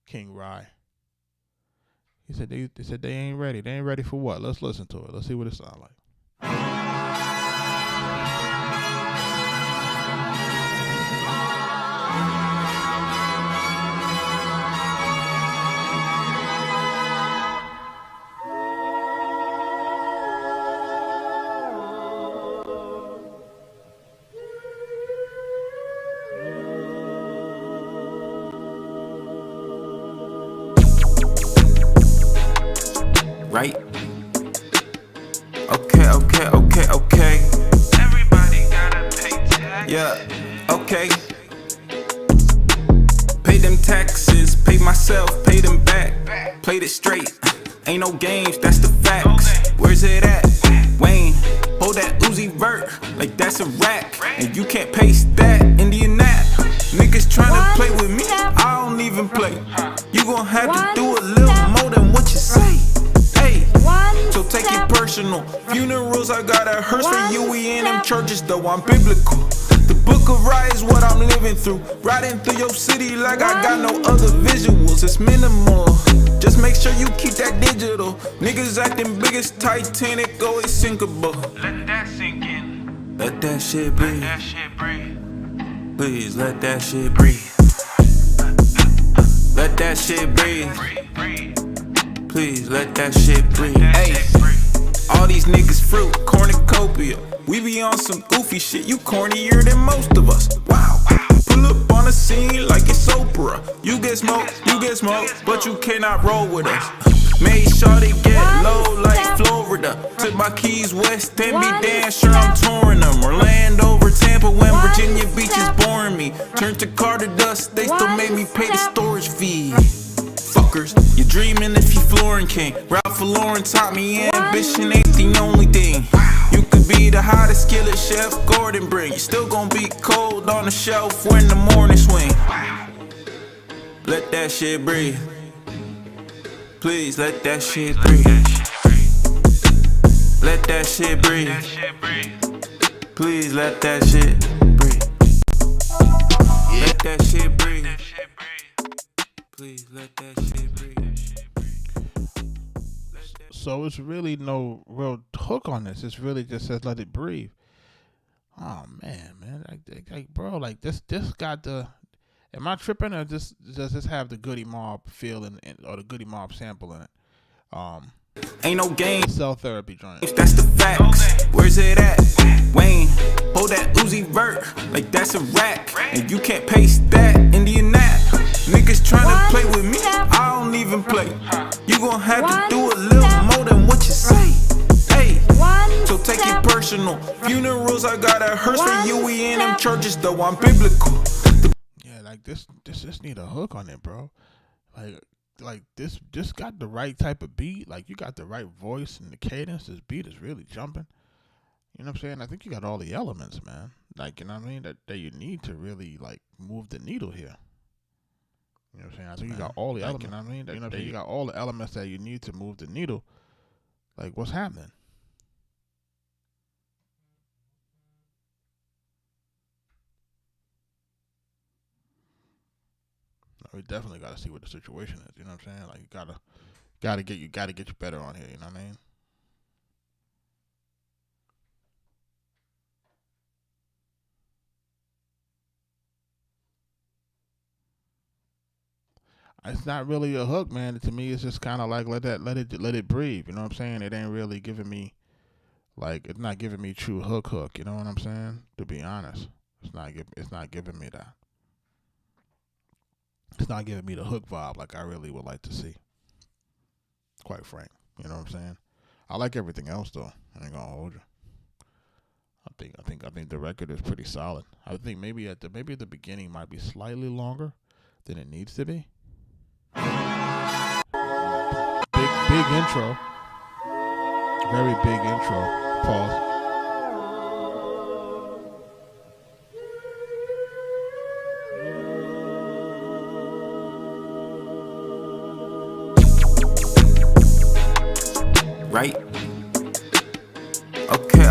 King Rye. He said they said they ain't ready. They ain't ready for what? Let's listen to it. Let's see what it sounds like. Right? Okay. Everybody gotta pay tax. Yeah, okay. Pay them taxes, pay myself, pay them back. Played it straight, ain't no games, that's the facts. Where's it at? Wayne, hold that Uzi vert, like that's a rack. And you can't paste that, Indian nap. Niggas tryna play with me, I don't even play. You gon' have to do a little more than what you say. So take it personal. Funerals, I got a hearse for you. We in them churches, though I'm biblical. The book of Ra is what I'm living through. Riding through your city like I got no other visuals. It's minimal. Just make sure you keep that digital. Niggas acting big as Titanic, always sinkable. Let that sink in. Let that shit breathe. Let that shit breathe. Please let that shit breathe. Let that shit breathe. Please let that shit breathe. Hey, all these niggas fruit, cornucopia. We be on some goofy shit, you cornier than most of us. Wow, pull up on the scene like it's Oprah. You get smoked, but you cannot roll with us. Made sure they get low like Florida. Took my keys west and be damn sure I'm touring them. Orlando over Tampa when Virginia Beach is boring me. Turned the car to dust, they still made me pay the storage fee. Fuckers, you're dreaming if you Florin King. Ralph Lauren taught me ambition ain't the only thing. You could be the hottest killer chef Gordon bring. You still gon' be cold on the shelf when the morning swing. Let that shit breathe. Please let that shit breathe. Let that shit breathe. Please let that shit breathe. Let that shit breathe. Please let that shit breathe. So it's really no real hook on this. It's really just says let it breathe. Oh man, like bro, like this got the. Am I tripping, or does this have the Goody Mob feel or the Goody Mob sample in it? Ain't no game. Cell therapy joint. If that's the facts, where's it at? Wayne, hold that Uzi vert, like that's a rack. And you can't paste that, Indian nap. Niggas tryna play with me, I don't even play. You gon' have to do a little more than what you say. Hey, so take it personal. Funerals, I got a hearse for you. We in them churches, though I'm biblical. Yeah, like this just need a hook on it, bro. Like this got the right type of beat. Like you got the right voice and the cadence. This beat is really jumping. You know what I'm saying? I think you got all the elements, man. Like, you know what I mean? That you need to really like move the needle here. You know what I'm saying? I think you got all the elements. You know what I mean? You know what I'm saying? You got all the elements that you need to move the needle. Like, what's happening? We definitely got to see what the situation is. You know what I'm saying? Like, you gotta get you better on here. You know what I mean? It's not really a hook, man. To me, it's just kind of like let it breathe. You know what I'm saying? It ain't really giving me it's not giving me true hook. You know what I'm saying? To be honest, it's not giving me that. It's not giving me the hook vibe like I really would like to see. Quite frank, you know what I'm saying? I like everything else though. I ain't gonna hold you. I think the record is pretty solid. I think maybe at the beginning might be slightly longer than it needs to be. Big intro. Very big intro. Pause. Right? Okay.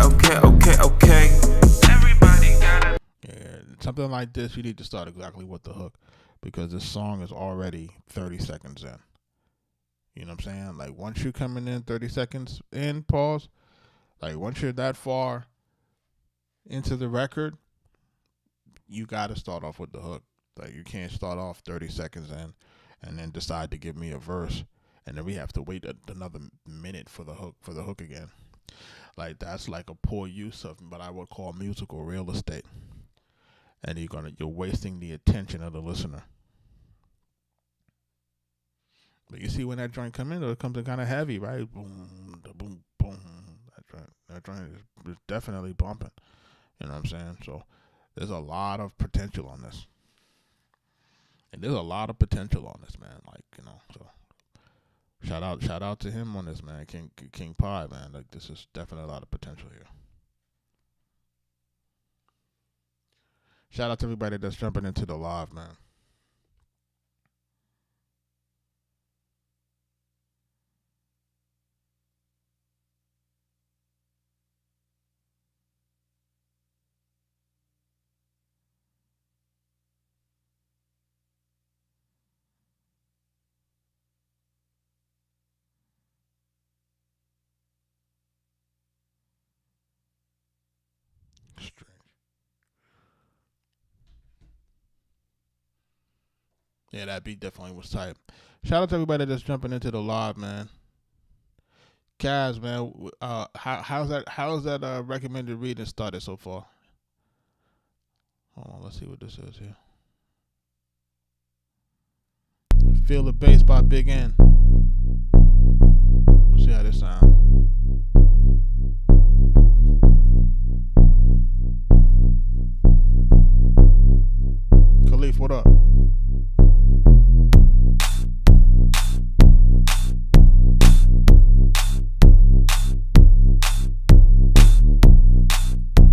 Everybody gotta. Yeah, something like this, you need to start exactly with the hook, because this song is already 30 seconds in. You know what I'm saying? Like, once you're coming in 30 seconds in, pause. Like, once you're that far into the record, you got to start off with the hook. Like, you can't start off 30 seconds in and then decide to give me a verse, and then we have to wait another minute for the hook again. Like, that's like a poor use of what I would call musical real estate. And you're wasting the attention of the listener. But you see when that joint come in, it comes in kind of heavy, right? Boom, boom, boom. That joint is definitely bumping. You know what I'm saying? So there's a lot of potential on this. And there's a lot of potential on this, man. Like, you know, so shout out to him on this, man. King Pie, man. Like, this is definitely a lot of potential here. Shout out to everybody that's jumping into the live, man. Strange. Yeah, that beat definitely was tight. Shout out to everybody that's jumping into the live, man. Kaz, man, how's that recommended reading started so far? Hold on, let's see what this is here. Feel the Bass by Big N. Let's see how this sounds. Khalif, what up?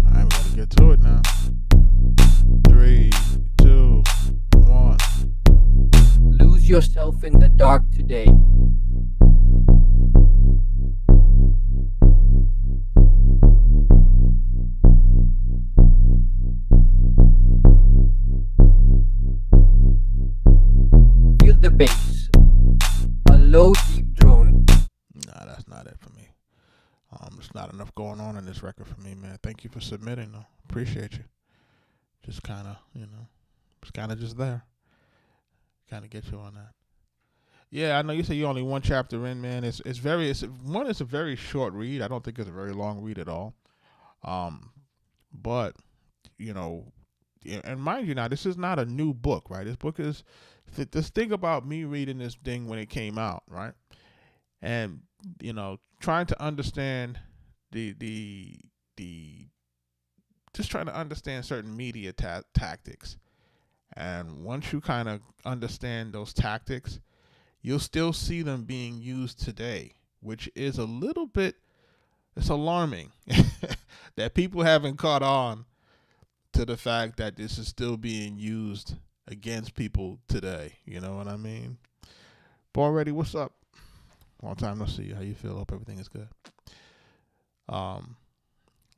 Alright, we gotta get to it now. 3, 2, 1. Lose yourself in the dark today. Feel the bass. A low, deep drone. Nah, that's not it for me. There's not enough going on in this record for me, man. Thank you for submitting, though. Appreciate you. Just kind of, it's kind of just there. Kind of get you on that. Yeah, I know you say you're only one chapter in, man. It's a very short read. I don't think it's a very long read at all. But, and mind you now, this is not a new book, right? This book is, this thing about me reading this thing when it came out, right? And, trying to understand just trying to understand certain media tactics. And once you kind of understand those tactics, you'll still see them being used today, which is a little bit, it's alarming that people haven't caught on to the fact that this is still being used against people today. You know what I mean? Born Ready, what's up? Long time no see. How you feel? Hope everything is good.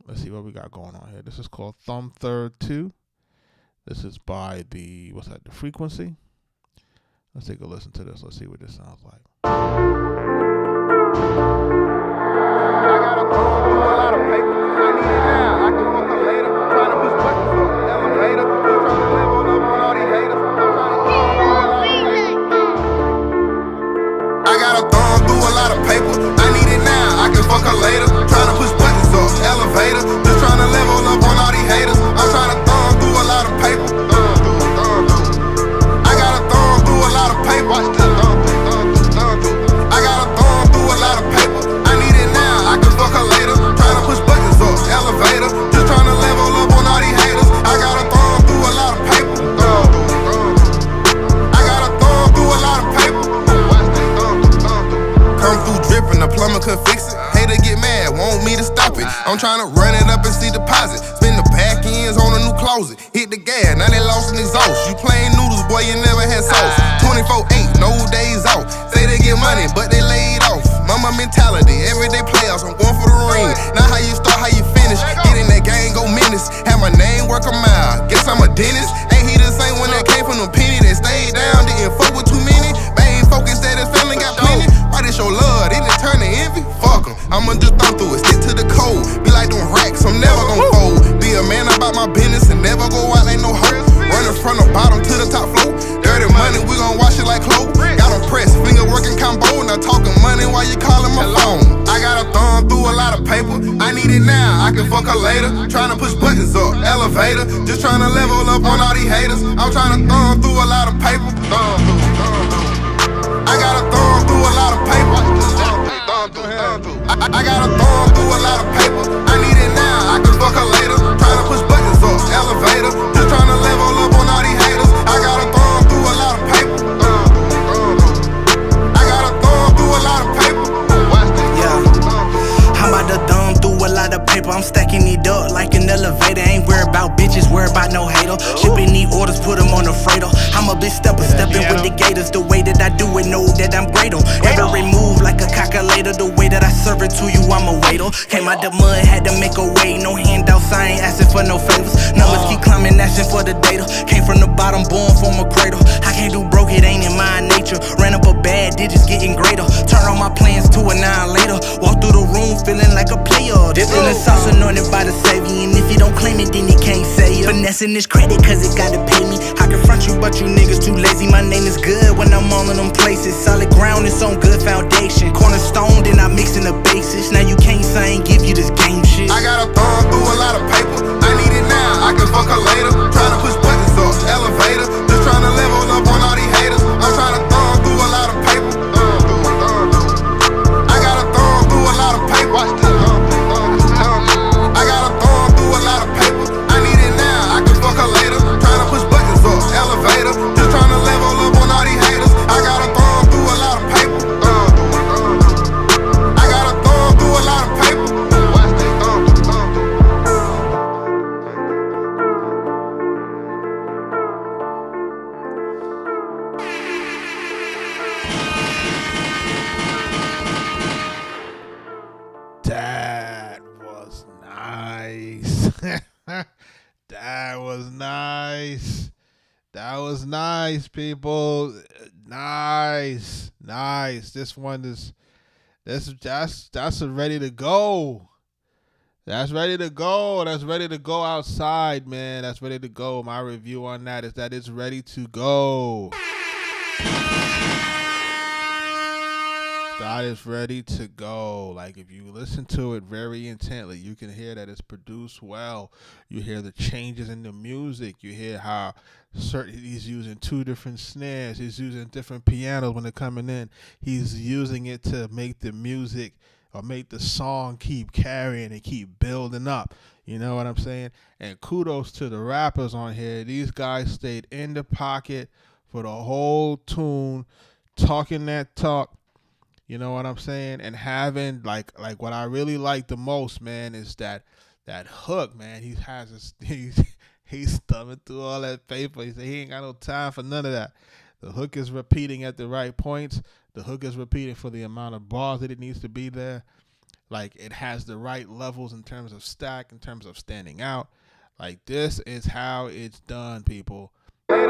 Let's see what we got going on here. This is called Thumb Third 2. This is by the Frequency. Let's take a listen to this. Let's see what this sounds like. I gotta go through a lot of paper. I need it now. I can fuck her later. Trying to push buttons up the elevator. Just trying to level up on all these haters. I'm trying to go through a lot of paper. I gotta thumb through a lot of paper. I need it now. I can fuck her later. Trying to push buttons up the elevator. Just trying to level up on all these haters. I'm trying to thumb through a lot of paper. I gotta thumb through a lot of paper. Watch this. I gotta thumb through a lot of paper. I need it now. I can fuck her later. Trying to push buttons up the elevator. Just trying to level up on all these haters. I gotta thumb through a lot of paper. I gotta thumb through a lot of paper. Come through dripping, the plumber could fix it. Hater get mad, want me to stop it. I'm trying to run it up and see deposit. Spend the back ends on a new closet. Hit the gas, now they lost an exhaust. You plain noodles, boy, you never had sauce. 24/8, no days off. Say they get money, but they laid off. Mama mentality, everyday playoffs. I'm going for the ring. Not how you start, how you finish. Get in that game, go menace. Have my name, work a mile. Guess I'm a dentist. Ain't he the same one that came from the penny that stayed down? Didn't fuck with too many. Main focus that his family got plenty. Why they show love? They didn't turn to envy. Fuck 'em. I'ma just thumb through it. Stick to the code. Be like them racks. I'm never gon' fold. Be a man about my business and never go out like no hoe. Running from the bottom to the top floor. Dirty money, we gon' wash it like clothes. Got them pressed, finger working combo. Now talking money while you calling my phone. I gotta thumb through a lot of paper. I need it now. I can fuck her later. Tryna push buttons up, elevator. Just tryna level up on all these haters. I'm tryna thumb through a lot of paper. I gotta thumb through a lot of paper. I gotta thumb through a lot of paper. I need it now. I can fuck her later. Tryna push buttons up, elevator. Just tryna level up on all these haters. I gotta thumb through a lot of paper. I gotta thumb through a lot of paper. Yeah, I'm about to thumb through a lot of paper. I'm stacking it up like an elevator. Ain't worried about bitches, worried about no hater. Shipping these orders, put them on the freighter. I'm a bitch stepping with the gators. The way that I do it, know that I'm great on. Every move like a calculator. The way that I serve it to you, I'm a waiter. Came out the mud, had to make a way. No handouts, I ain't asking for no favors. Numbers keep climbing, asking for the data. Came from the bottom, born from a cradle. I can't do broke, it ain't in my nature. Ran up a bad digits, getting greater. Turn all my plans to an hour later. Walk through the room, feeling like a player. Dipping the sauce, anointed by the Savior. And if you don't claim it, then he can't say it. Finessing this credit, cause it gotta pay me. I confront you, but you niggas too lazy. My name is good when I'm all in them places. Solid ground, it's on good foundation. Cornerstone, then I mix in the basis. Now you can't say I ain't give you this game shit. I gotta thumb through a lot of paper. I need it now. I can fuck her later. Tryna push buttons up, elevator. Just tryna level up on all these haters. I'm tryna thumb through a lot of paper. I gotta thumb through a lot of paper. I gotta thumb through a lot of paper. I need it now. I can fuck her later. Tryna push buttons up, elevator. Just tryna level up on all these haters. I gotta thumb through a lot of paper. I gotta thumb through a lot of paper. That was nice. That was nice. That was nice, people. Nice. This one is that's ready to go. That's ready to go. That's ready to go outside, man. That's ready to go. My review on that is that it's ready to go. That is ready to go. Like, if you listen to it very intently, you can hear that it's produced well. You hear the changes in the music. You hear how he's using two different snares. He's using different pianos when they're coming in. He's using it to make the music or make the song keep carrying and keep building up. You know what I'm saying? And kudos to the rappers on here. These guys stayed in the pocket for the whole tune, talking that talk. You know what I'm saying? And having like what I really like the most, man, is that hook, man. He has he's thumbing through all that paper. He said he ain't got no time for none of that. The hook is repeating at the right points. The hook is repeating for the amount of bars that it needs to be there. Like, it has the right levels in terms of stack, in terms of standing out. Like, this is how it's done, people. This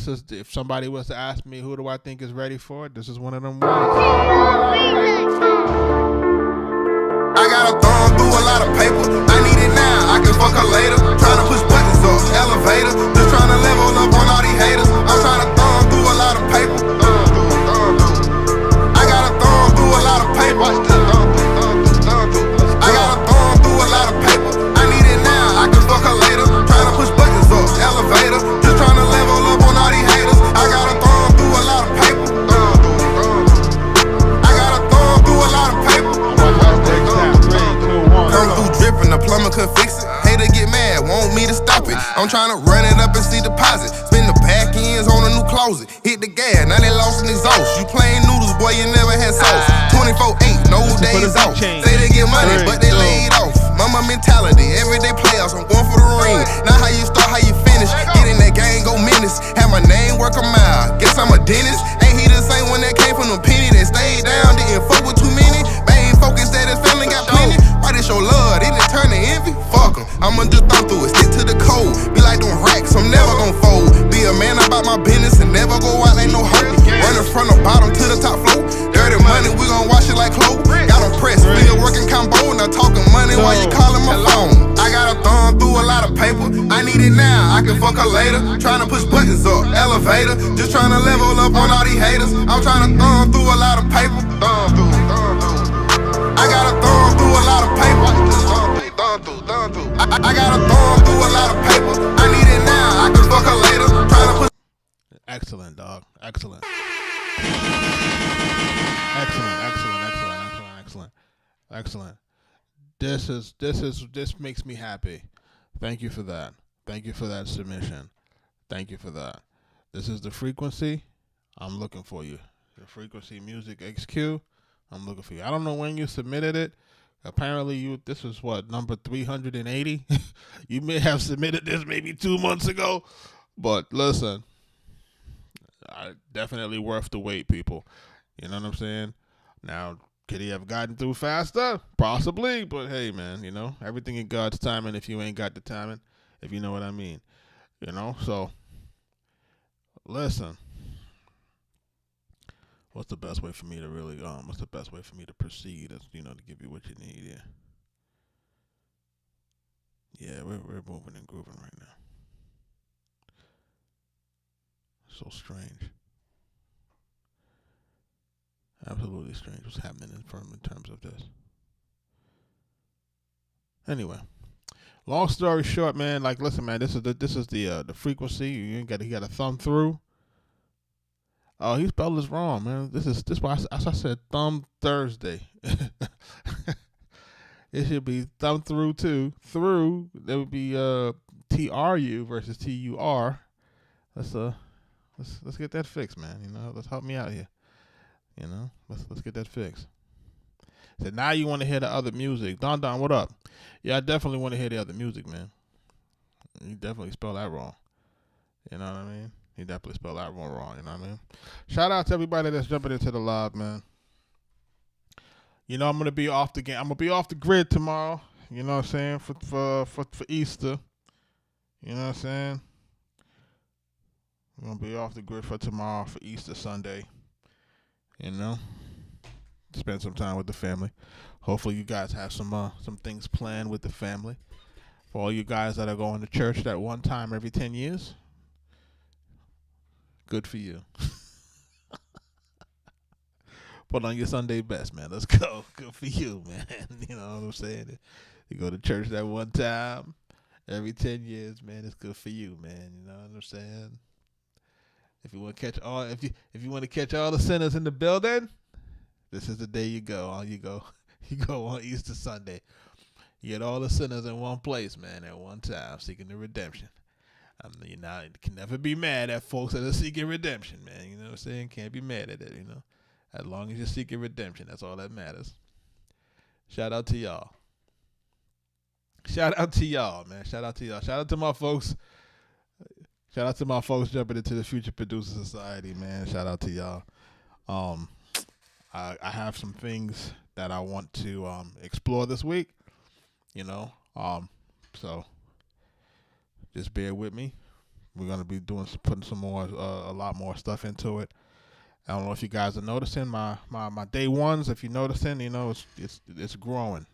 is if somebody was to ask me who do I think is ready for it, this is one of them ones. I gotta thumb through a lot of paper. I need it now, I can fuck her later. Tryna push buttons up, elevator. Just tryna level up on all these haters. I'm tryna thumb through a lot of paper. I gotta thumb through a lot of paper. I gotta thumb through a lot of paper. I need it now, I can fuck her later. Tryna push buttons up, elevator. Just tryna level up on all these haters. I gotta thumb through a lot of paper. I gotta thumb through a lot of paper. Come through drippin', the plumber could fix it. Hater get mad, want me to stop it. I'm tryna run it up and see deposit. Spin the back ends on a new closet. Hit the gas, now they lost an exhaust. You plain noodles, boy, you never had sauce. 24/8, no days off. Say they get money, but they laid off. Mama mentality, everyday playoffs. I'm going for the ring. Not how you start, how you finish. Get in that game, go menace. Have my name, work a mile. Guess I'm a dentist. Ain't he the same one that came from the penny that stayed down? Didn't fuck with too many. Main focus that his family got plenty. Why they show love? They didn't turn to envy. Fuck 'em. I'ma just thumb through it. Stick to the code. Be like them racks. I'm never gon' fold. Be a man about my business and never go out like no hoe. Running from the bottom to the top floor. Dirty money, we gon' wash it like clothes. Got them pressed. Still working combo. Now talking money while you calling my phone. I got a thumb through a lot of paper. I need it now. I can fuck her later. Tryna push buttons up. Elevator. Just tryna level up on all these haters. I'm tryna thumb through a lot of paper. I got a thumb through a lot of paper. I got a thumb through a lot of paper. I need it now. I can fuck her later. Tryna push. Excellent, dog. Excellent. Excellent. This makes me happy. Thank you for that. Thank you for that submission. Thank you for that. This is the frequency. I'm looking for you. The frequency music XQ. I'm looking for you. I don't know when you submitted it. Apparently this is what, number 380? You may have submitted this maybe 2 months ago. But listen, definitely worth the wait, people. You know what I'm saying? Now, could he have gotten through faster? Possibly, but hey, man, you know, everything in God's timing if you ain't got the timing, if you know what I mean. You know, so, listen. What's the best way for me to really, what's the best way for me to proceed, as, you know, to give you what you need, yeah. Yeah, we're moving and grooving right now. So strange. Absolutely strange what's happening in terms of this. Anyway, long story short, man. Like, listen, man. This is the frequency. You got a thumb through. Oh, he spelled this wrong, man. This why as I said thumb Thursday. It should be thumb through too. Through there would be TRU versus TUR. Let's get that fixed, man. You know, let's help me out here. You know, let's get that fixed. So now you want to hear the other music. Don, what up? Yeah, I definitely want to hear the other music, man. You definitely spelled that wrong. You know what I mean? You definitely spelled that one wrong. You know what I mean? Shout out to everybody that's jumping into the live, man. You know, I'm gonna be off the game. I'm gonna be off the grid tomorrow. You know what I'm saying? For Easter. You know what I'm saying? I'm gonna be off the grid for tomorrow for Easter Sunday. You know, spend some time with the family. Hopefully, you guys have some things planned with the family. For all you guys that are going to church that one time every 10 years, good for you. Put on your Sunday best, man. Let's go. Good for you, man. You know what I'm saying? You go to church that one time every 10 years, man. It's good for you, man. You know what I'm saying? If you want to catch all, if you want to catch all the sinners in the building, this is the day you go. You go on Easter Sunday. You get all the sinners in one place, man, at one time, seeking the redemption. You can never be mad at folks that are seeking redemption, man. You know what I'm saying? Can't be mad at it, you know. As long as you're seeking redemption, that's all that matters. Shout out to y'all. Shout out to y'all, man. Shout out to y'all. Shout out to my folks. Shout out to my folks jumping into the Future Producer Society, man. Shout out to y'all. I have some things that I want to explore this week. You know, So just bear with me. We're gonna be putting some more, a lot more stuff into it. I don't know if you guys are noticing my day ones. If you're noticing, it's growing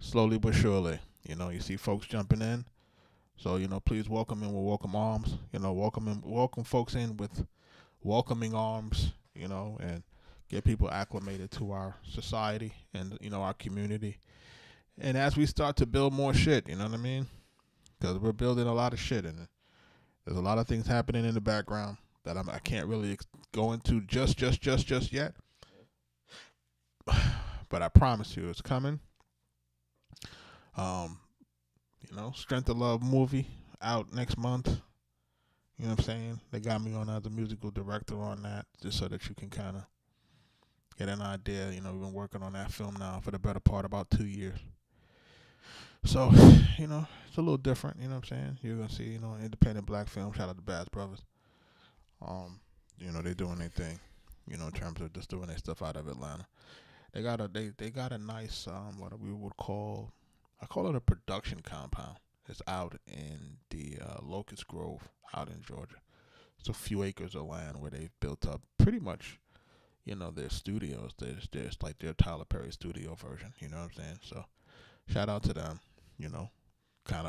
slowly but surely. You see folks jumping in. So please welcome in with welcome arms. Welcome folks in with welcoming arms. And get people acclimated to our society and our community. And as we start to build more shit, you know what I mean? Because we're building a lot of shit, and there's a lot of things happening in the background that I can't really go into just yet. But I promise you, it's coming. Strength of Love movie out next month. You know what I'm saying? They got me on as a musical director on that, just so that you can kind of get an idea. We've been working on that film now for the better part about 2 years. So, it's a little different, you know what I'm saying? You're going to see, an independent black film. Shout out to Beatz Brothers. They're doing their thing, in terms of just doing their stuff out of Atlanta. They got a nice, what we would call, I call it a production compound. It's out in the Locust Grove out in Georgia. It's a few acres of land where they've built up pretty much, their studios. There's like their Tyler Perry studio version, you know what I'm saying? So shout out to them, kind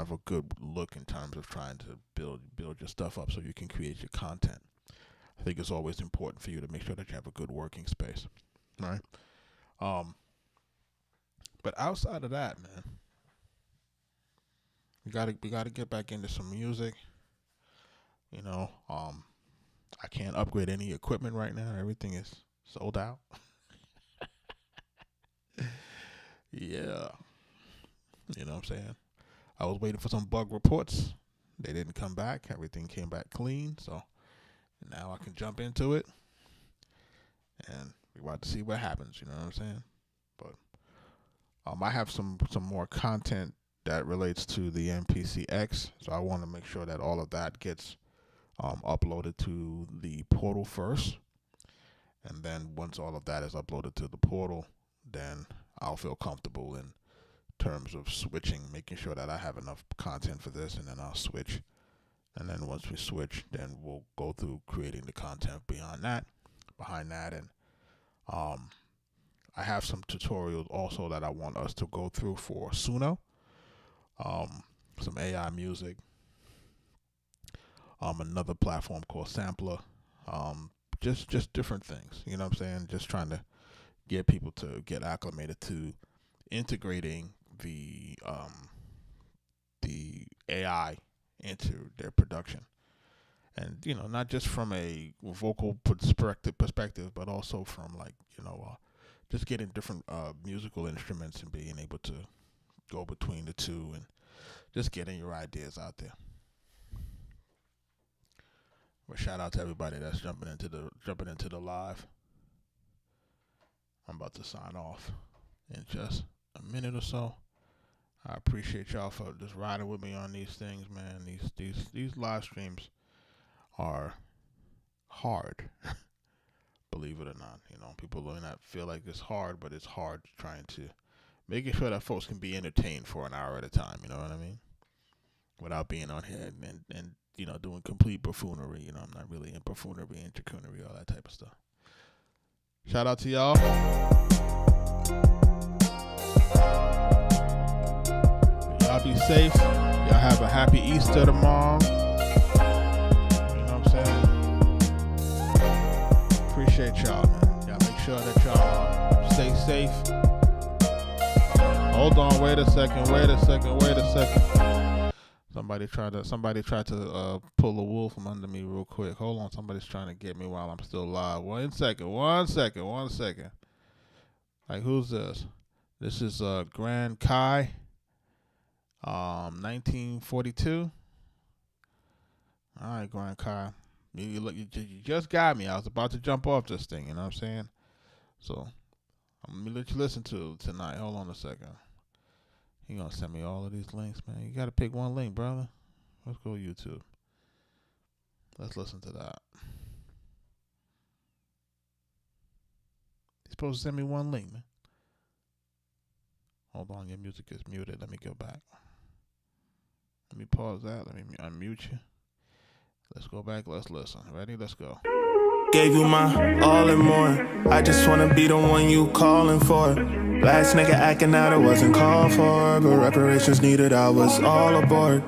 of a good look in terms of trying to build your stuff up so you can create your content. I think it's always important for you to make sure that you have a good working space, right? But outside of that, man, we gotta get back into some music. I can't upgrade any equipment right now. Everything is sold out. Yeah. You know what I'm saying? I was waiting for some bug reports. They didn't come back. Everything came back clean. So now I can jump into it. And we're about to see what happens. You know what I'm saying? But I have some more content that relates to the MPCX. So I want to make sure that all of that gets uploaded to the portal first. And then once all of that is uploaded to the portal, then I'll feel comfortable in terms of switching, making sure that I have enough content for this, and then I'll switch. And then once we switch, then we'll go through creating the content behind that. And I have some tutorials also that I want us to go through for Suno. Some AI music. Another platform called Sampler. Just different things. You know what I'm saying? Just trying to get people to get acclimated to integrating the AI into their production. And, not just from a vocal perspective, but also from just getting different musical instruments and being able to go between the two and just getting your ideas out there. Well, shout out to everybody that's jumping into the live. I'm about to sign off in just a minute or so. I appreciate y'all for just riding with me on these things, man. These live streams are hard. Believe it or not. People may not feel like it's hard, but it's hard trying to making sure that folks can be entertained for an hour at a time, you know what I mean? Without being on here and doing complete buffoonery. I'm not really in buffoonery and jacoonery, all that type of stuff. Shout out to y'all. Y'all be safe. Y'all have a happy Easter tomorrow. You know what I'm saying? Appreciate y'all, man. Y'all make sure that y'all stay safe. Hold on, wait a second. Somebody tried to pull a wool from under me real quick. Hold on, somebody's trying to get me while I'm still live. One second. Like, who's this? This is Grand Kai, 1942. All right, Grand Kai. You just got me. I was about to jump off this thing, you know what I'm saying? So, I'm going to let you listen to it tonight. Hold on a second. He gonna send me all of these links, man. You gotta pick one link, brother. Let's go YouTube. Let's listen to that. He's supposed to send me one link, man. Hold on, your music is muted. Let me go back. Let me pause that. Let me unmute you. Let's go back. Let's listen. Ready? Let's go. Gave you my all and more. I just wanna be the one you calling for. Last nigga acting out, it wasn't called for, but reparations needed, I was all aboard.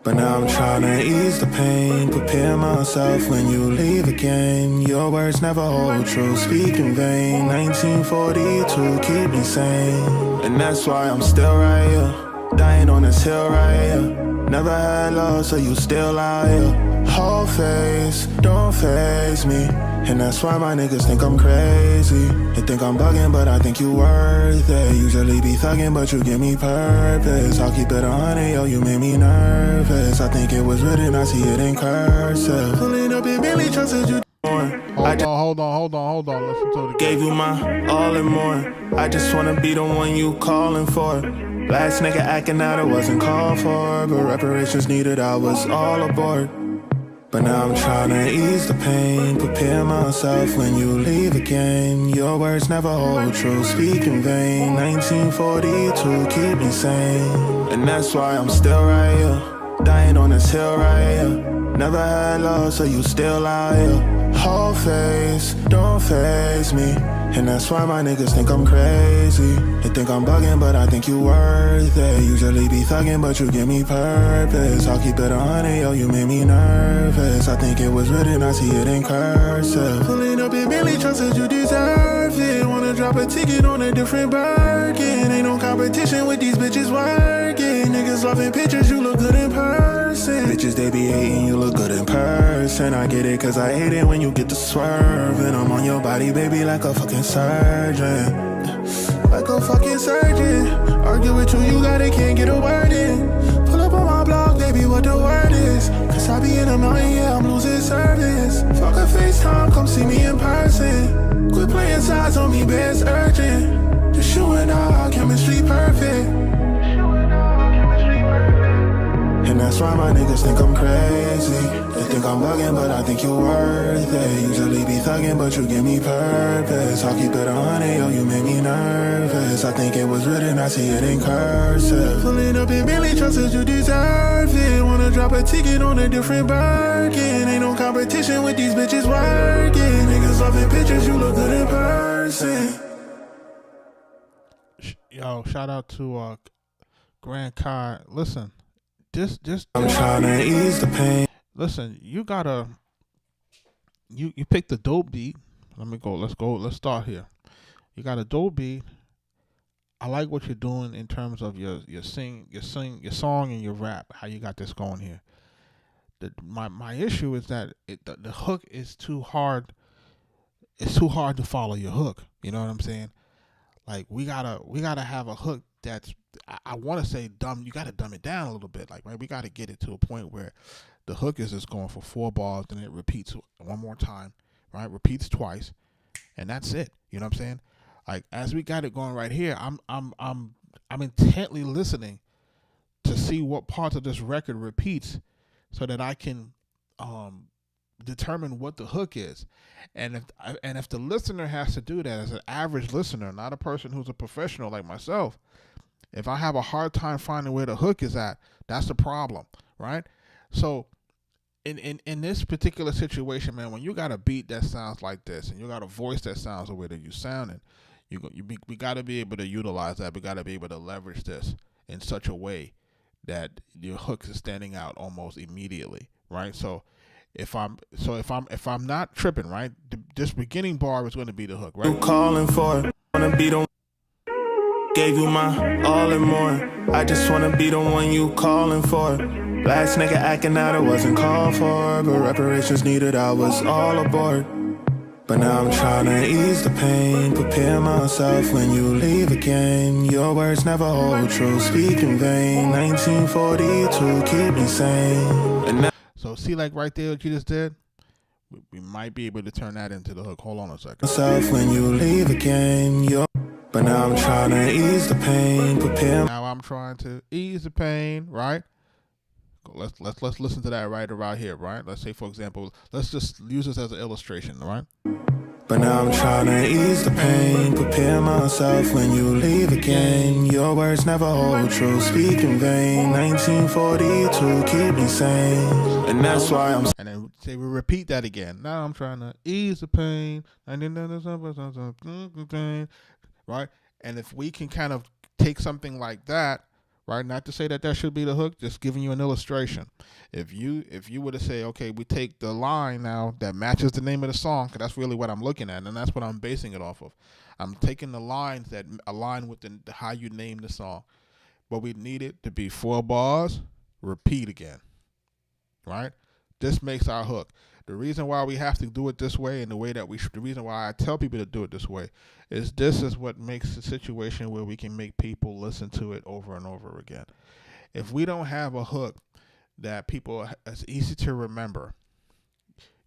But now I'm tryna ease the pain, prepare myself when you leave again. Your words never hold true, speak in vain. 1942, keep me sane. And that's why I'm still right here, dying on this hill right here. Never had love, so you still out here. Whole face, don't face me. And that's why my niggas think I'm crazy. They think I'm bugging, but I think you worth it. Usually be thugging, but you give me purpose. I'll keep it 100, yo, you made me nervous. I think it was written, I see it in cursive. Pulling up in Billy, trusted you more. Hold on. Listen to it again. Gave you my all and more. I just wanna be the one you calling for. Last nigga acting out, it wasn't called for, but reparations needed, I was all aboard. But now I'm tryna ease the pain, prepare myself when you leave again. Your words never hold true, speak in vain. 1942, keep me sane. And that's why I'm still right here, dying on this hill right here. Never had love, so you still out here. Whole face, don't face me. And that's why my niggas think I'm crazy. They think I'm bugging, but I think you worth it. Usually be thugging, but you give me purpose. I'll keep it 100, yo, you made me nervous. I think it was written, I see it in cursive. Pulling up in Billy, trusted you deserve it. Wanna drop a ticket on a different Birkin. Ain't no competition with these bitches working. Niggas loving pictures, you look good in person. Bitches, they be hating, you look good in person. I get it, cause I hate it when you get to swerving. I'm on your body, baby, like a fucking surgeon. Like a fucking surgeon. Argue with you, you got it, can't get a word in. Pull up on my blog, baby, what the word is. Cause I be in a mountain, yeah, I'm losing service. Fuck a FaceTime, come see me in person. Quit playing sides on me, but it's urgent. Just you and I, chemistry perfect. And that's why my niggas think I'm crazy. They think I'm bugging, but I think you worth it. Usually be thugging, but you give me purpose. I'll keep it 100, yo, you made me nervous. I think it was written, I see it in cursive. Pulling up in Billy, trusted you deserve it. Wanna drop a ticket on a different Birkin. Ain't no competition with these bitches working. Niggas loving pictures, you look good in person. Yo, shout out to Grand Kai. Listen. Just I'm trying to ease the pain. Listen, you gotta you picked the dope beat. Let's start here. You got a dope beat. I like what you're doing in terms of your song and your rap, how you got this going here. My issue is that the hook is too hard. It's too hard to follow your hook. You know what I'm saying? Like we gotta have a hook that's, I want to say dumb. You got to dumb it down a little bit. Like, right, we got to get it to a point where the hook is just going for 4 bars, then it repeats one more time, right? Repeats twice, and that's it. You know what I'm saying? Like, as we got it going right here, I'm intently listening to see what parts of this record repeats, so that I can determine what the hook is. And if the listener has to do that, as an average listener, not a person who's a professional like myself, if I have a hard time finding where the hook is at, that's the problem, right? So in this particular situation, man, when you got a beat that sounds like this, and you got a voice that sounds the way that you sounding, we got to be able to utilize that. We got to be able to leverage this in such a way that your hook is standing out almost immediately, right? So if I'm not tripping, right, this beginning bar is going to be the hook, right? You calling for, wanna be the gave you my all and more. I just wanna be the one you calling for. Last nigga acting out, it wasn't called for, but reparations needed, I was all aboard. But now I'm tryna ease the pain, prepare myself when you leave again. Your words never hold true, speak in vain. 1942, keep me sane. And now so see, like right there what you just did? We might be able to turn that into the hook. Hold on a second. myself when you leave again. But now I'm trying to ease the pain, prepare. Now I'm trying to ease the pain, right? Let's listen to that right around here, right? Let's say, for example, let's just use this as an illustration, right? But now I'm trying to ease the pain, prepare myself when you leave again. Your words never hold true, speak in vain. 1942, keep me sane. And that's why I'm... And then say we repeat that again. Now I'm trying to ease the pain. Right? And if we can kind of take something like that, right? Not to say that should be the hook, just giving you an illustration. If you were to say, okay, we take the line now that matches the name of the song, because that's really what I'm looking at, and that's what I'm basing it off of. I'm taking the lines that align with how you name the song. But we need it to be 4 bars, repeat again, right? This makes our hook. The reason why we have to do it this way and the reason why I tell people to do it this way is this is what makes the situation where we can make people listen to it over and over again. If we don't have a hook that people, it's easy to remember,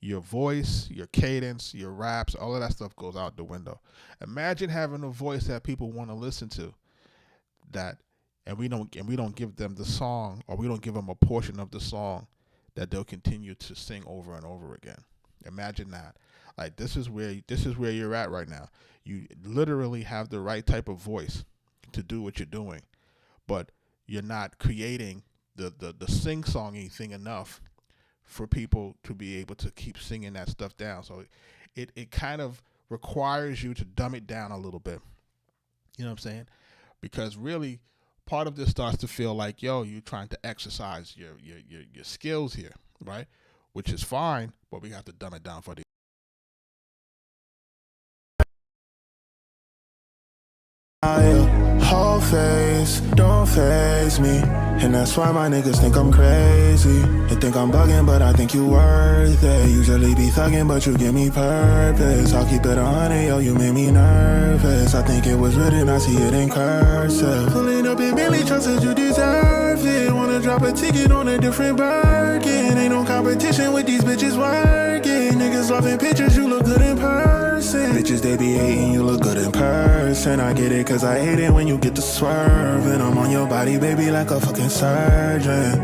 your voice, your cadence, your raps, all of that stuff goes out the window. Imagine having a voice that people want to listen to, and we don't give them the song, or we don't give them a portion of the song that they'll continue to sing over and over again. Imagine that. Like this is where you're at right now. You literally have the right type of voice to do what you're doing, but you're not creating the sing-songy thing enough for people to be able to keep singing that stuff down. So it kind of requires you to dumb it down a little bit. You know what I'm saying? Because really, part of this starts to feel like, yo, you're trying to exercise your skills here, right? Which is fine, but we have to dumb it down for the whole face, don't faze me. And that's why my niggas think I'm crazy. They think I'm bugging, but I think you worth it. Usually be thugging, but you give me purpose. I'll keep it 100, yo, you made me nervous. I think it was written, I see it in cursive. Pulling up in Billy, trusted you deserve it. Wanna drop a ticket on a different Birkin. Ain't no competition with these bitches working. Niggas loving pictures, you look good in person. Bitches, they be hating, you look good in person. I get it, cause I hate it when you get to swerving. I'm on your body, baby, like a fucking surgeon.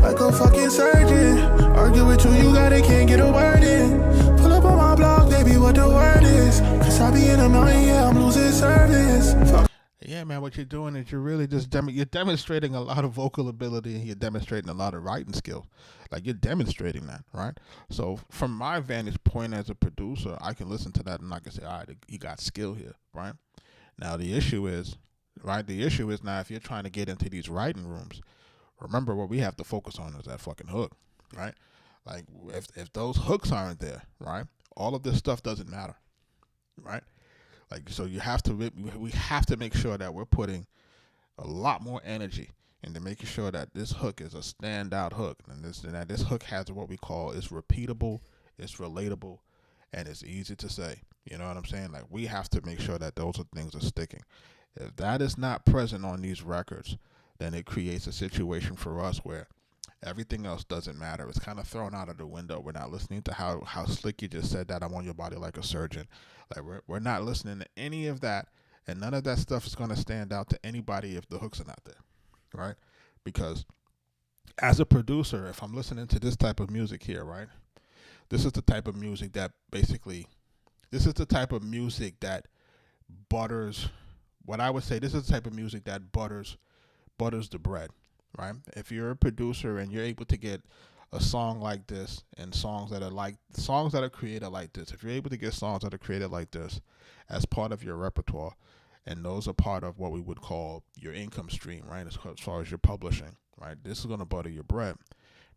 Like a fucking surgeon. Argue with you got it, can't get a word in. Pull up on my block, baby, what the word is. Cause I be in a mountain, yeah, I'm losing service. Fuck. Yeah, man, what you're doing is you're really just you're demonstrating a lot of vocal ability, and you're demonstrating a lot of writing skills. Like, you're demonstrating that, right? So from my vantage point as a producer, I can listen to that and I can say, all right, you got skill here, right? Now the issue is, right? The issue is now if you're trying to get into these writing rooms, remember what we have to focus on is that fucking hook, right? Like if those hooks aren't there, right? All of this stuff doesn't matter, right? Like, so we have to make sure that we're putting a lot more energy into making sure that this hook is a standout hook, and that this hook has what we call is repeatable, it's relatable, and it's easy to say. You know what I'm saying? Like, we have to make sure that those things are sticking. If that is not present on these records, then it creates a situation for us where everything else doesn't matter. It's kind of thrown out of the window. We're not listening to how slick you just said that I'm on your body like a surgeon. Like, we're not listening to any of that, and none of that stuff is going to stand out to anybody if the hooks are not there, right? Because as a producer, if I'm listening to this type of music here, right, this is the type of music that butters, what I would say, this is the type of music that butters the bread, right? If you're a producer and you're able to get a song like this and songs that are created like this, if you're able to get songs that are created like this as part of your repertoire, and those are part of what we would call your income stream, right, as far as your publishing, right, this is going to butter your bread,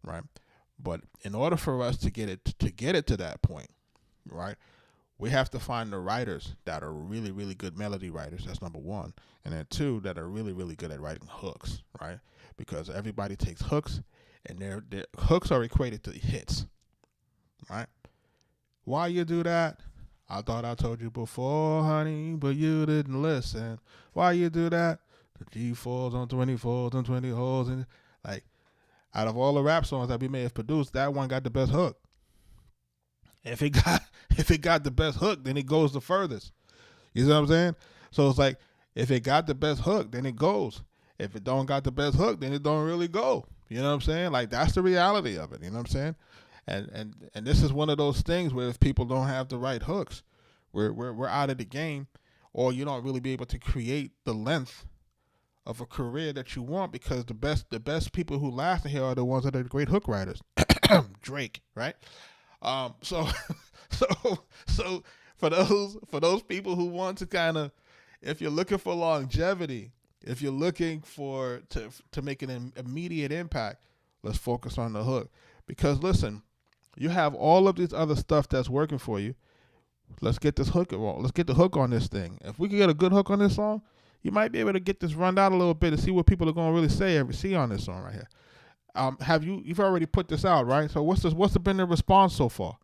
right? But in order for us to get it to that point, right, we have to find the writers that are really, really good melody writers. That's number one. And then two, that are really, really good at writing hooks, right? Because everybody takes hooks, and their hooks are equated to hits, right? Why you do that? I thought I told you before, honey, but you didn't listen. Why you do that? The G4s on 24s and 20 holes. And like, out of all the rap songs that we may have produced, that one got the best hook. If it got the best hook, then it goes the furthest. You see what I'm saying? So it's like, if it got the best hook, then it goes. If it don't got the best hook, then it don't really go. You know what I'm saying? Like, that's the reality of it. You know what I'm saying? And this is one of those things where if people don't have the right hooks, we're out of the game, or you don't really be able to create the length of a career that you want, because the best people who last in here are the ones that are great hook writers. Drake, right? So for those people who want to kind of, if you're looking for longevity, if you're looking for to make an immediate impact, let's focus on the hook. Because listen, you have all of this other stuff that's working for you. Let's get this hook. Let's get the hook on this thing. If we can get a good hook on this song, you might be able to get this run down a little bit and see what people are going to really see on this song right here. You've already put this out, right? So what's been the response so far?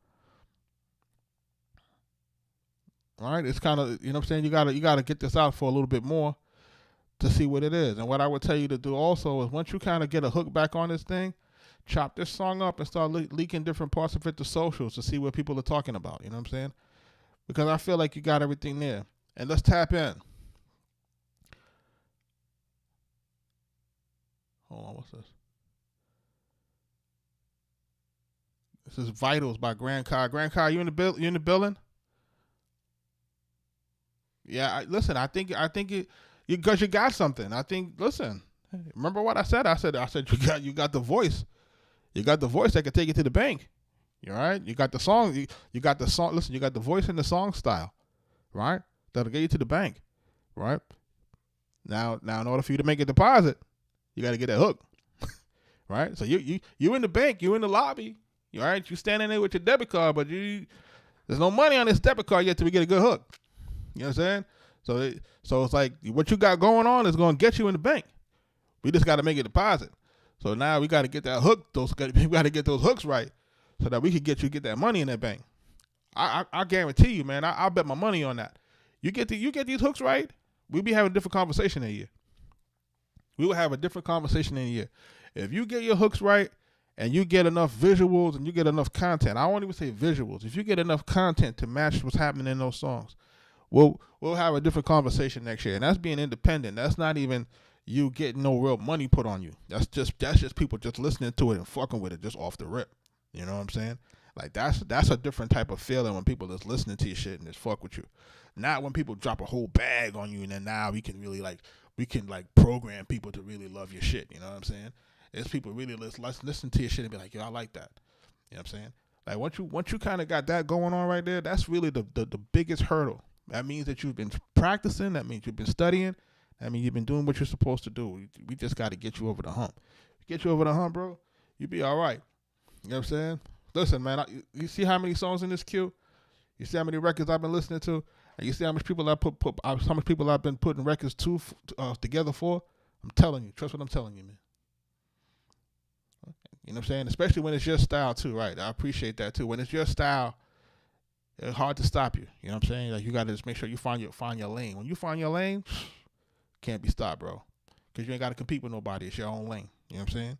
All right, it's kind of, you know what I'm saying, you gotta get this out for a little bit more to see what it is. And what I would tell you to do also is, once you kind of get a hook back on this thing, chop this song up and start leaking different parts of it to socials to see what people are talking about. You know what I'm saying? Because I feel like you got everything there. And let's tap in. Hold on, what's this? This is Vitals by Grand Kai. Grand Kai, you in the building? Yeah, listen, I think it, because you got something. I think, listen, remember what I said? I said you got the voice. You got the voice that can take you to the bank. You all right? You got the song. You got the song. Listen, you got the voice and the song style, right? That'll get you to the bank, right? Now, in order for you to make a deposit, you got to get that hook, right? So you in the bank, you in the lobby, all right? You standing there with your debit card, but there's no money on this debit card yet till we get a good hook. You know what I'm saying? So it's like what you got going on is going to get you in the bank. We just got to make a deposit. So now we got to get that hook. We got to get those hooks right so that we can get that money in that bank. I guarantee you, man. I'll bet my money on that. You get these hooks right, we'll be having a different conversation in a year. We will have a different conversation in a year. If you get your hooks right and you get enough visuals and you get enough content, I won't even say visuals. If you get enough content to match what's happening in those songs, we'll have a different conversation next year. And that's being independent. That's not even you getting no real money put on you. That's just people just listening to it and fucking with it just off the rip. You know what I'm saying? Like that's a different type of feeling when people just listening to your shit and just fuck with you. Not when people drop a whole bag on you and then now we can program people to really love your shit. You know what I'm saying? It's people really listen to your shit and be like, yo, I like that. You know what I'm saying? Like once you kind of got that going on right there, that's really the biggest hurdle. That means that you've been practicing. That means you've been studying. That means you've been doing what you're supposed to do. We just got to get you over the hump. Get you over the hump, bro. You be all right. You know what I'm saying? Listen, man, you see how many songs in this queue? You see how many records I've been listening to? And you see how much people how much people I've been putting records together for? I'm telling you. Trust what I'm telling you, man. You know what I'm saying? Especially when it's your style, too, right? I appreciate that, too. When it's your style, it's hard to stop you. You know what I'm saying? Like, you got to just make sure you find your lane. When you find your lane, can't be stopped, bro. Because you ain't got to compete with nobody. It's your own lane. You know what I'm saying?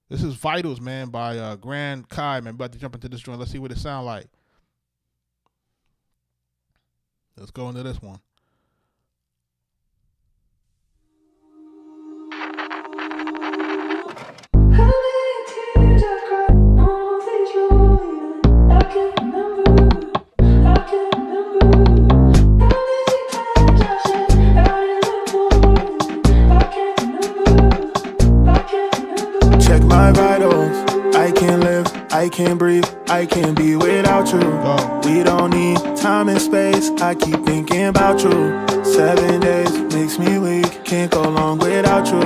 This is Vitals, man, by Grand Kai, man. About to jump into this joint. Let's see what it sound like. Let's go into this one. Check my vitals. I can't live, I can't breathe, I can't be without you. We don't need time and space, I keep thinking about you. 7 days makes me weak, can't go long without you.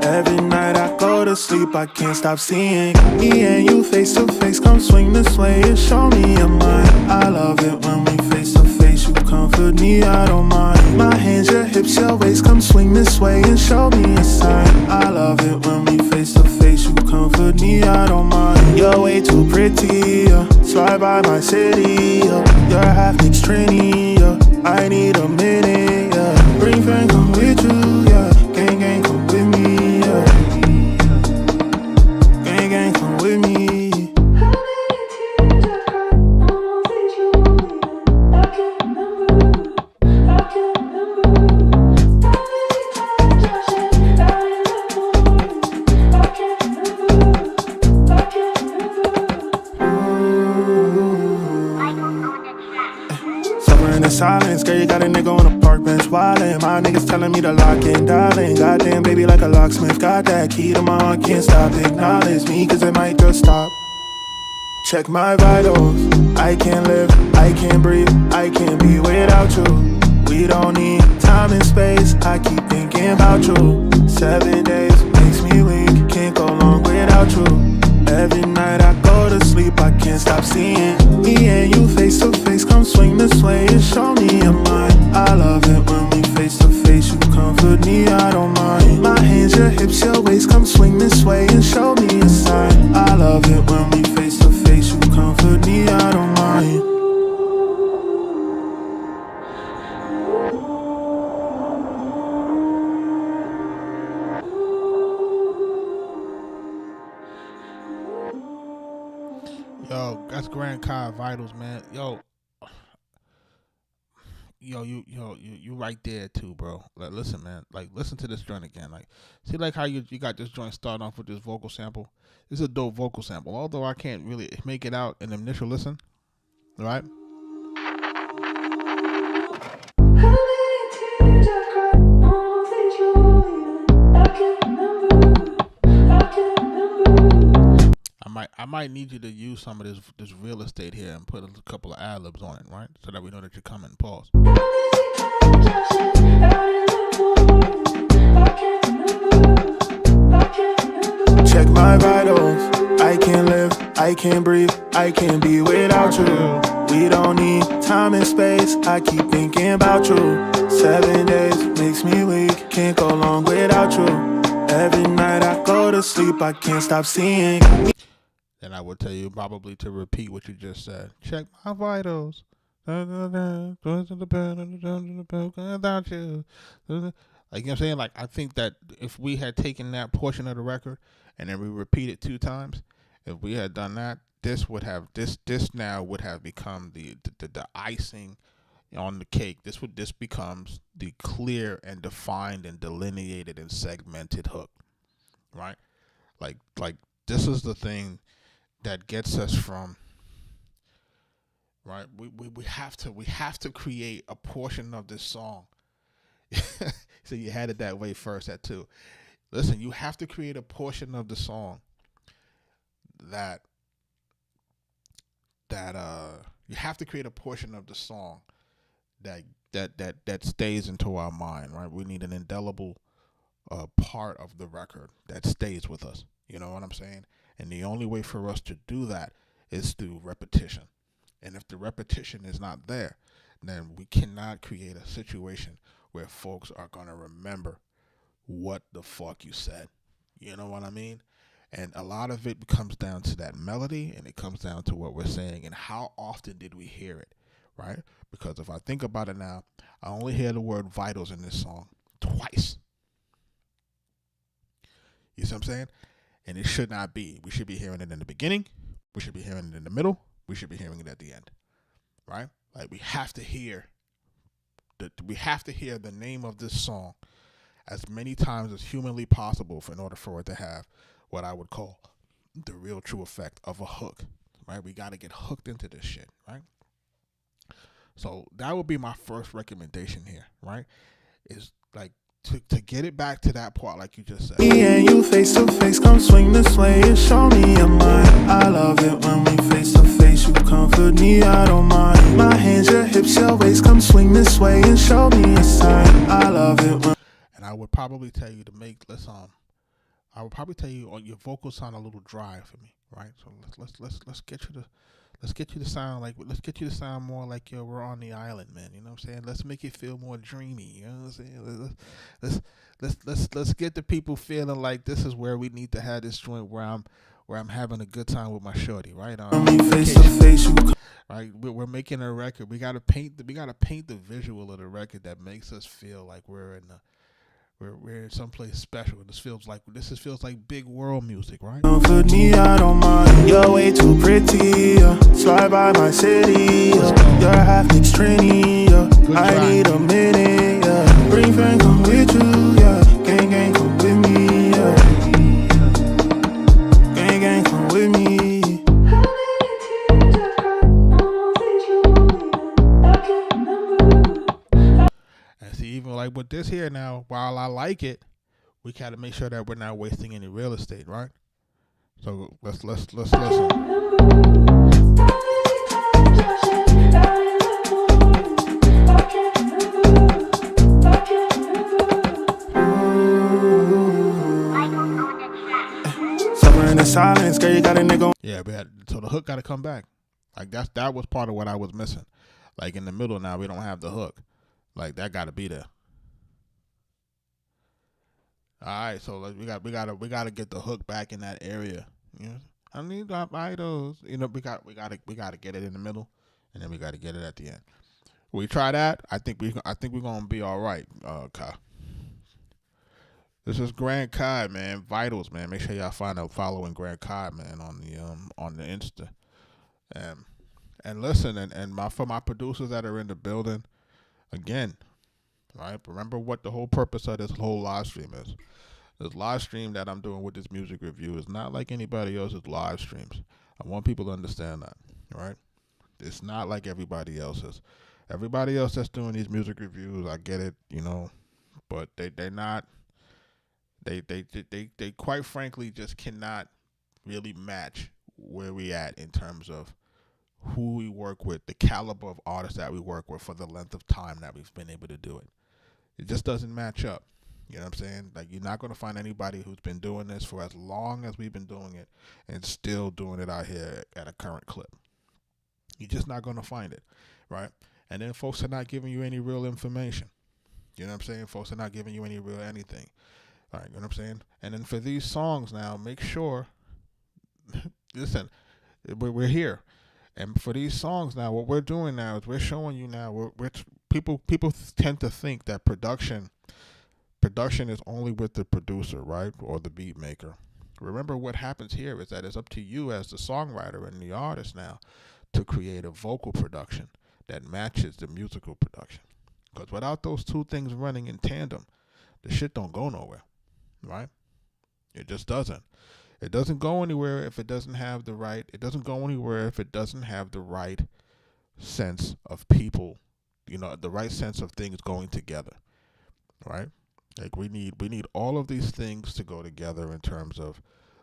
Every night I go to sleep, I can't stop seeing me and you face to face. Come swing this way and show me your mind. I love it when we face to face, you comfort me, I don't mind. My hands, your hips, your waist, come swing this way and show me a sign. I love it when we face to face, you comfort me, I don't mind. You're way too pretty, slide by my city, you're half mixed Trini, I need a minute, bring friend, come with you, gang, gang, come with me, gang, gang, come with me. the silence. Girl, you got a nigga on a park bench wildin'. My niggas telling me to lock in, darling. Goddamn, baby, like a locksmith. Got that key to my heart, can't stop. Acknowledge me, cause it might just stop. Check my vitals. I can't live, I can't breathe, I can't be without you. We don't need time and space, I keep thinking about you. 7 days makes me weak, can't go long without you. Every night I go to sleep, I can't stop seeing me and you face to face. Come swing this way and show me your mind. I love it when we face to face, you comfort me, I don't mind. My hands, your hips, your waist, come swing this way and show me a sign. I love it when we face to face, you comfort me, I don't mind. Yo, that's Grand Kai Vitals, man. Yo, you right there too, bro. Like, listen, man. Like, listen to this joint again. Like, see, like how you got this joint starting off with this vocal sample. This is a dope vocal sample. Although I can't really make it out in the initial listen, right? I might need you to use some of this real estate here and put a couple of ad-libs on it, right? So that we know that you're coming. Pause. Check my vitals. I can't live, I can't breathe, I can't be without you. We don't need time and space, I keep thinking about you. 7 days makes me weak, can't go long without you. Every night I go to sleep, I can't stop seeing. Then I would tell you probably to repeat what you just said. Check my vitals. Without you. Like, you know what I'm saying? Like, I think that if we had taken that portion of the record and then we repeat it 2 times, if we had done that, this now would have become the icing on the cake. This becomes the clear and defined and delineated and segmented hook, right? Like this is the thing that gets us from, right? We have to create a portion of this song. So you had it that way first, that too. Listen, you have to create a portion of the song that you have to create a portion of the song that stays into our mind, right? We need an indelible part of the record that stays with us. You know what I'm saying? And the only way for us to do that is through repetition. And if the repetition is not there, then we cannot create a situation where folks are going to remember what the fuck you said. You know what I mean? And a lot of it comes down to that melody, and it comes down to what we're saying and how often did we hear it, right? Because if I think about it now, I only hear the word vitals in this song twice. You see what I'm saying? And it should not be. We should be hearing it in the beginning. We should be hearing it in the middle. We should be hearing it at the end, right? Like, we have to hear the name of this song as many times as humanly possible in order for it to have what I would call the real true effect of a hook, right? We got to get hooked into this shit, right? So that would be my first recommendation here, right? Is like to get it back to that part, like you just said. Me and you face to face, come swing this way and show me your mind. I love it when we face to face, you comfort me, I don't mind. My hands, your hips, your waist, come swing this way and show me a sign. I love it when. And I would probably tell you to make I would probably tell you your vocals sound a little dry for me, right? So let's get you to sound more like we're on the island, man. You know what I'm saying? Let's make it feel more dreamy. You know what I'm saying? Let's get the people feeling like this is where we need to have this joint where I'm having a good time with my shorty, right? Right? We're making a record. We gotta paint the visual of the record that makes us feel like we're in someplace special. This feels like big world music, right? Comfort me, I don't mind. You're way too pretty. Slide by my city. You're half mixed trini. I need a minute. Bring friend, come with you. Gang, come with me. Gang, come with me. even like with this here now, while I like it, we gotta make sure that we're not wasting any real estate, right? So let's listen. Suffering in silence, girl, you got a nigga. Yeah, so the hook got to come back. Like that was part of what I was missing. Like in the middle now, we don't have the hook. Like that got to be there. All right, so like, we got to get the hook back in that area. You know, I need idols. You know, we got to get it in the middle, and then we got to get it at the end. We try that. I think we're gonna be all right, Kai. This is Grand Kai, man. Vitals, man. Make sure y'all following Grand Kai, man, on the Insta. And listen, and for my producers that are in the building, again, right? Remember what the whole purpose of this whole live stream is. This live stream that I'm doing with this music review is not like anybody else's live streams. I want people to understand that, right? It's not like everybody else's. Everybody else that's doing these music reviews, I get it, you know, but they're not. They quite frankly just cannot really match where we at in terms of who we work with, the caliber of artists that we work with for the length of time that we've been able to do it. It just doesn't match up. You know what I'm saying? Like, you're not going to find anybody who's been doing this for as long as we've been doing it and still doing it out here at a current clip. You're just not going to find it, right? And then folks are not giving you any real information. You know what I'm saying? Folks are not giving you any real anything. All right, you know what I'm saying? And then for these songs now, make sure, listen, we're here. And for these songs now, what we're doing now is we're showing you now, people tend to think that production is only with the producer, right, or the beat maker. Remember, what happens here is that it's up to you as the songwriter and the artist now to create a vocal production that matches the musical production. Because without those two things running in tandem, the shit don't go nowhere. Right? It just doesn't. It doesn't go anywhere if it doesn't have the right. It doesn't go anywhere if it doesn't have the right sense of people. You know, the right sense of things going together. Right? Like we need all of these things to go together in terms of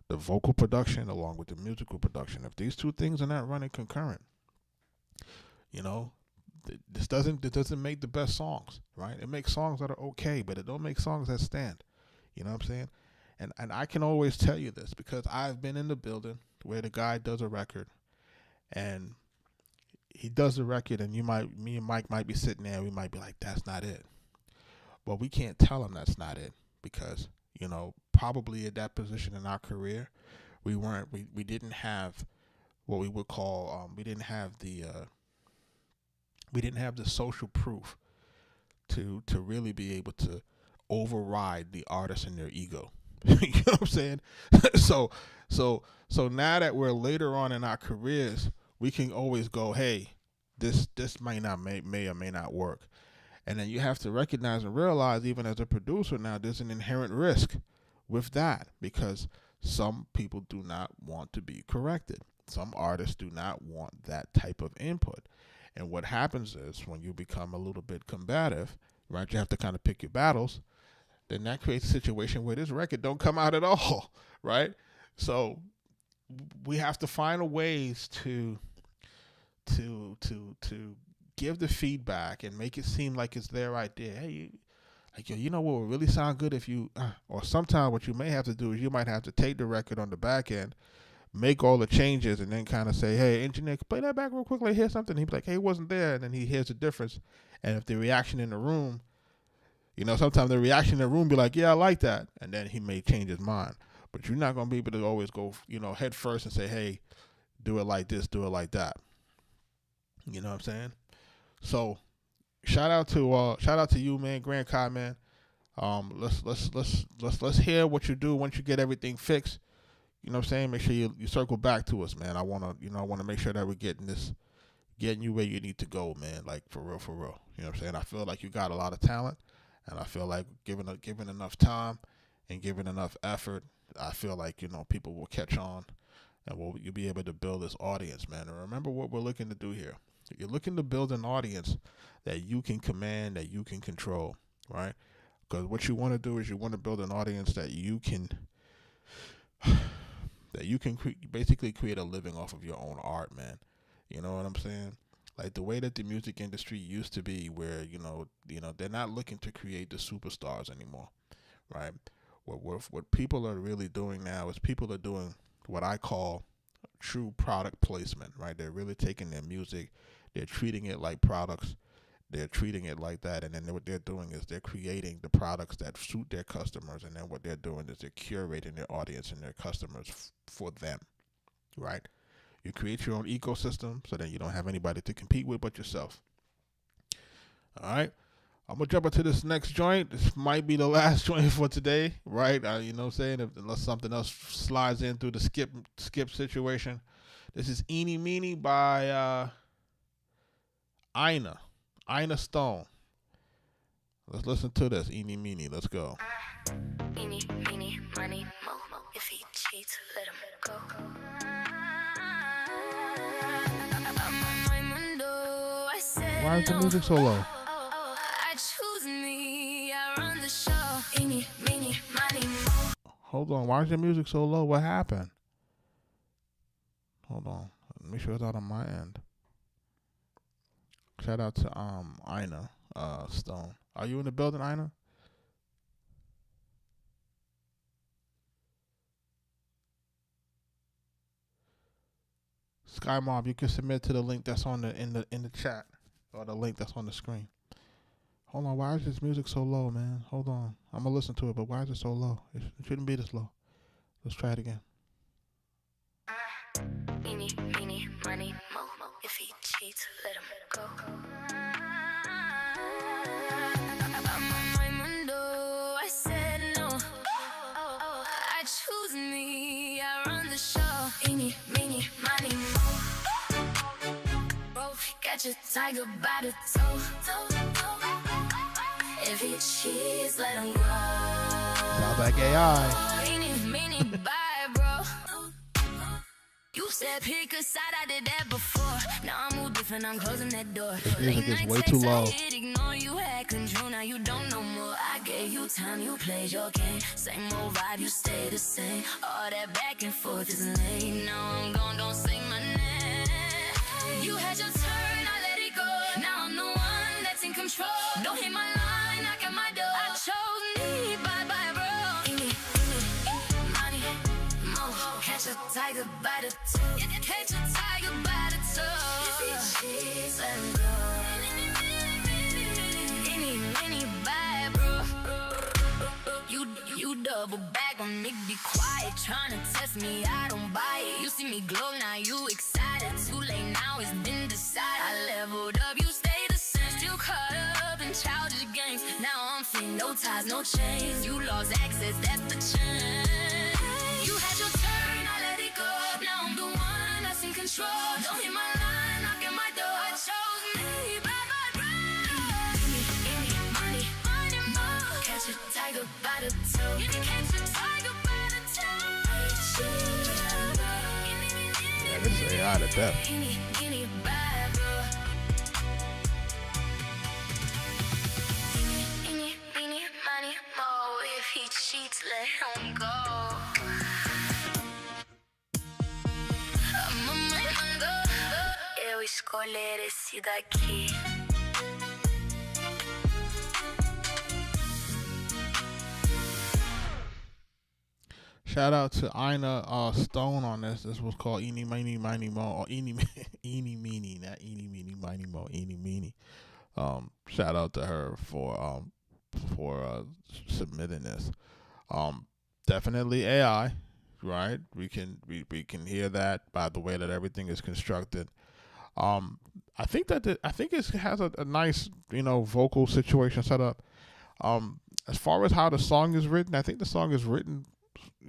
the vocal production along with the musical production. If these two things are not running concurrent, you know, it doesn't make the best songs. Right? It makes songs that are okay, but it don't make songs that stand. You know what I'm saying? And I can always tell you this because I've been in the building where the guy does a record and he does the record and me and Mike might be sitting there and we might be like, that's not it. Well, we can't tell him that's not it because, you know, probably at that position in our career, we didn't have what we would call, we didn't have the social proof to really be able to override the artist and their ego. You know what I'm saying? So now that we're later on in our careers, we can always go, hey, this may or may not work. And then you have to recognize and realize, even as a producer now, there's an inherent risk with that because some people do not want to be corrected. Some artists do not want that type of input. And what happens is when you become a little bit combative, right, you have to kind of pick your battles. Then that creates a situation where this record don't come out at all, right? So we have to find ways to give the feedback and make it seem like it's their idea. Hey, you know what would really sound good if you, or sometimes what you may have to do is you might have to take the record on the back end, make all the changes, and then kind of say, hey, engineer, play that back real quickly, hear something. He'd be like, hey, it wasn't there, and then he hears the difference. And if the reaction in the room, you know, sometimes the reaction in the room be like, yeah, I like that. And then he may change his mind. But you're not going to be able to always go, you know, head first and say, hey, do it like this, do it like that. You know what I'm saying? So shout out to you, man, Grand Kai, man. Let's hear what you do once you get everything fixed. You know what I'm saying? Make sure you circle back to us, man. I wanna make sure that we're getting you where you need to go, man. Like for real. You know what I'm saying? I feel like you got a lot of talent. And I feel like given enough time and given enough effort, I feel like, you know, people will catch on and you'll be able to build this audience, man. And remember what we're looking to do here. You're looking to build an audience that you can command, that you can control. right? Because what you want to do is you want to build an audience that you can basically create a living off of your own art, man. You know what I'm saying? Like the way that the music industry used to be, where they're not looking to create the superstars anymore, right? What people are really doing now is people are doing what I call true product placement, right? They're really taking their music, they're treating it like products, they're treating it like that, and then what they're doing is they're creating the products that suit their customers, and then what they're doing is they're curating their audience and their customers for them, right? You create your own ecosystem so that you don't have anybody to compete with but yourself. All right, I'm gonna jump into this next joint. This might be the last joint for today, right? You know what I'm saying? Unless something else slides in through the skip situation. This is Eeny Meeny by Ina Stone. Let's listen to this. Eeny Meeny. Let's go. Eeny, meeny, money, mo. If he cheats, let him go. Why is the music so low? I choose me, I run the show. Eeny, meeny, money, mo. Hold on. Why is the music so low? What happened? Hold on. Make sure it's not on my end. Shout out to Ina Stone. Are you in the building, Ina? Sky Mob, you can submit to the link that's on in the chat, or the link that's on the screen. Hold on, why is this music so low, man? Hold on. I'm gonna listen to it, but why is it so low? It shouldn't be this low. Let's try it again. Eeny, meeny, money, mo. If he cheats, let him go. I'm on my window, I said no. I choose me, I run the show. Eeny, meeny, money, mo. Bro, got your tiger by the toe. If he cheats, let him go. Sounds like AI. Eeny, meeny, bye, bro. You said pick a side, I did that before. Now I'm all different, I'm closing that door. This music is way too low. Ignore you had control, now you don't know more. I gave you time, you played your game. Same old vibe, you stay the same. All that back and forth is lame. Now I'm gone, don't say my name. You had your turn, I let it go. Now I'm the one that's in control. Don't hit my line, knock at my door. I chose me, bye-bye, bro. Eeny, money, mo. Catch a tiger by the toe. Catch a tiger by the toe. If he cheats, let him go. Eeny, bye, bro. You double back on me, be quiet. Tryna test me, I don't buy it. You see me glow, now you excited. Too late now, it's been decided. I leveled up, you stay the same. Still caught up in childish games. Now I'm free, no ties, no chains. You lost access, that's the change. You had your turn, I let it go. Now I'm the one that's in control. Don't hit my line, knock at my door. I chose me, bye-bye, bro. Eeny, money, mo. Catch a tiger by the toe. Catch a tiger by the toe. Yeah, this is AI to death. Eeny, bye, bro. Eeny, money, mo. If he cheats, let him go. I'm on my mundo. Eu escolher esse daqui. Shout out to Ina Stone on this. This was called Eeny Meeny Miny Mo, or Eeny Meeny, not Eeny Meeny Miny Mo, Eeny Meeny. Shout out to her for submitting this. Definitely AI, right? We can hear that by the way that everything is constructed. I think it has a nice vocal situation set up. As far as how the song is written, I think the song is written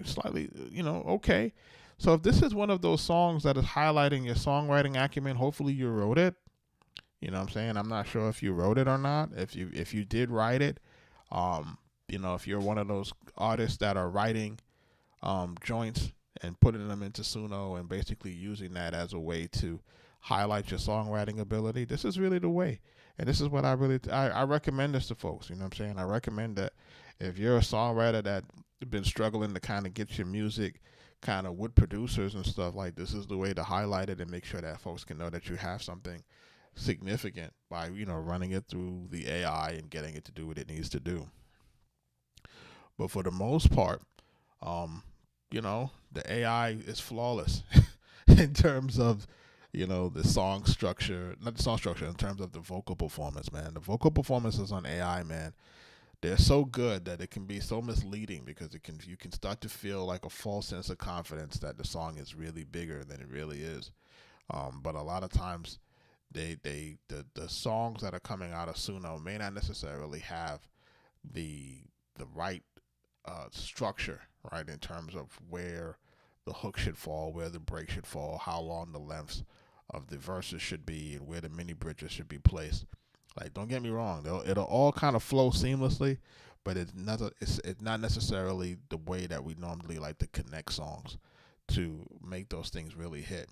slightly okay. So if this is one of those songs that is highlighting your songwriting acumen, hopefully you wrote it. You know what I'm saying? I'm not sure if you wrote it or not. If you did write it, if you're one of those artists that are writing joints and putting them into Suno and basically using that as a way to highlight your songwriting ability, this is really the way. And this is what I recommend this to folks. You know what I'm saying? I recommend that if you're a songwriter that been struggling to kind of get your music kind of with producers and stuff, like this is the way to highlight it and make sure that folks can know that you have something significant by, you know, running it through the AI and getting it to do what it needs to do. But for the most part, you know, the AI is flawless in terms of, you know, the song structure, not the song structure, in terms of the vocal performance, man. The vocal performances on AI, man, they're so good that it can be so misleading because you can start to feel like a false sense of confidence that the song is really bigger than it really is. But a lot of times, the songs that are coming out of Suno may not necessarily have the right structure, right, in terms of where the hook should fall, where the break should fall, how long the lengths of the verses should be, and where the mini bridges should be placed. Like, don't get me wrong, it'll all kind of flow seamlessly, but it's not necessarily the way that we normally like to connect songs to make those things really hit.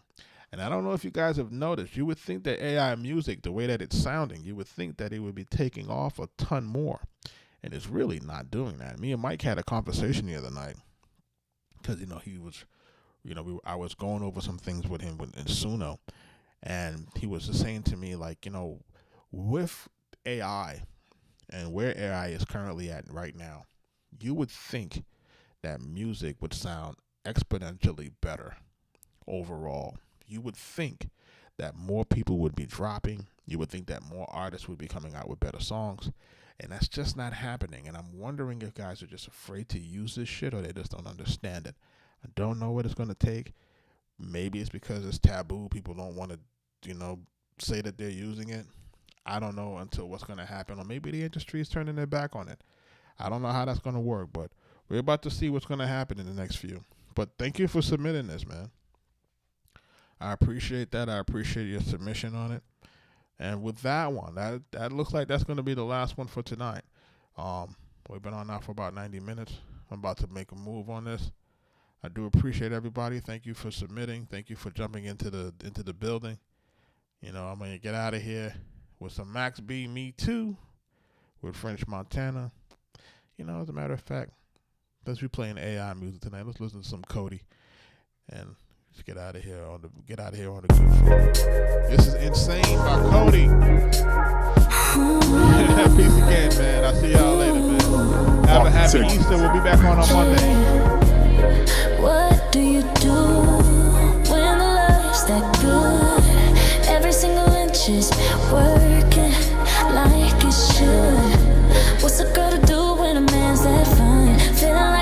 And I don't know if you guys have noticed, you would think that AI music, the way that it's sounding, you would think that it would be taking off a ton more. And it's really not doing that. Me and Mike had a conversation the other night because, you know, he was, you know, I was going over some things with him in Suno, and he was just saying to me, like, you know, with AI and where AI is currently at right now, you would think that music would sound exponentially better overall. You would think that more people would be dropping. You would think that more artists would be coming out with better songs. And that's just not happening. And I'm wondering if guys are just afraid to use this shit or they just don't understand it. I don't know what it's going to take. Maybe it's because it's taboo. People don't want to, you know, say that they're using it. I don't know until what's going to happen. Or maybe the industry is turning their back on it. I don't know how that's going to work. But we're about to see what's going to happen in the next few. But thank you for submitting this, man. I appreciate that. I appreciate your submission on it. And with that one, that looks like that's going to be the last one for tonight. We've been on now for about 90 minutes. I'm about to make a move on this. I do appreciate everybody. Thank you for submitting. Thank you for jumping into the building. You know, I'm going to get out of here with some Max B, Me Too, with French Montana. You know, as a matter of fact, let's be playing AI music tonight. Let's listen to some Cody and let's get out of here on the good foot. This is Insane by Cody. Peace again, man. I'll see y'all later, man. Have a happy Easter. We'll be back on Monday. What do you do when the love's that good? Every single inch is working like it should. What's a girl to do when a man's that fine? Feeling like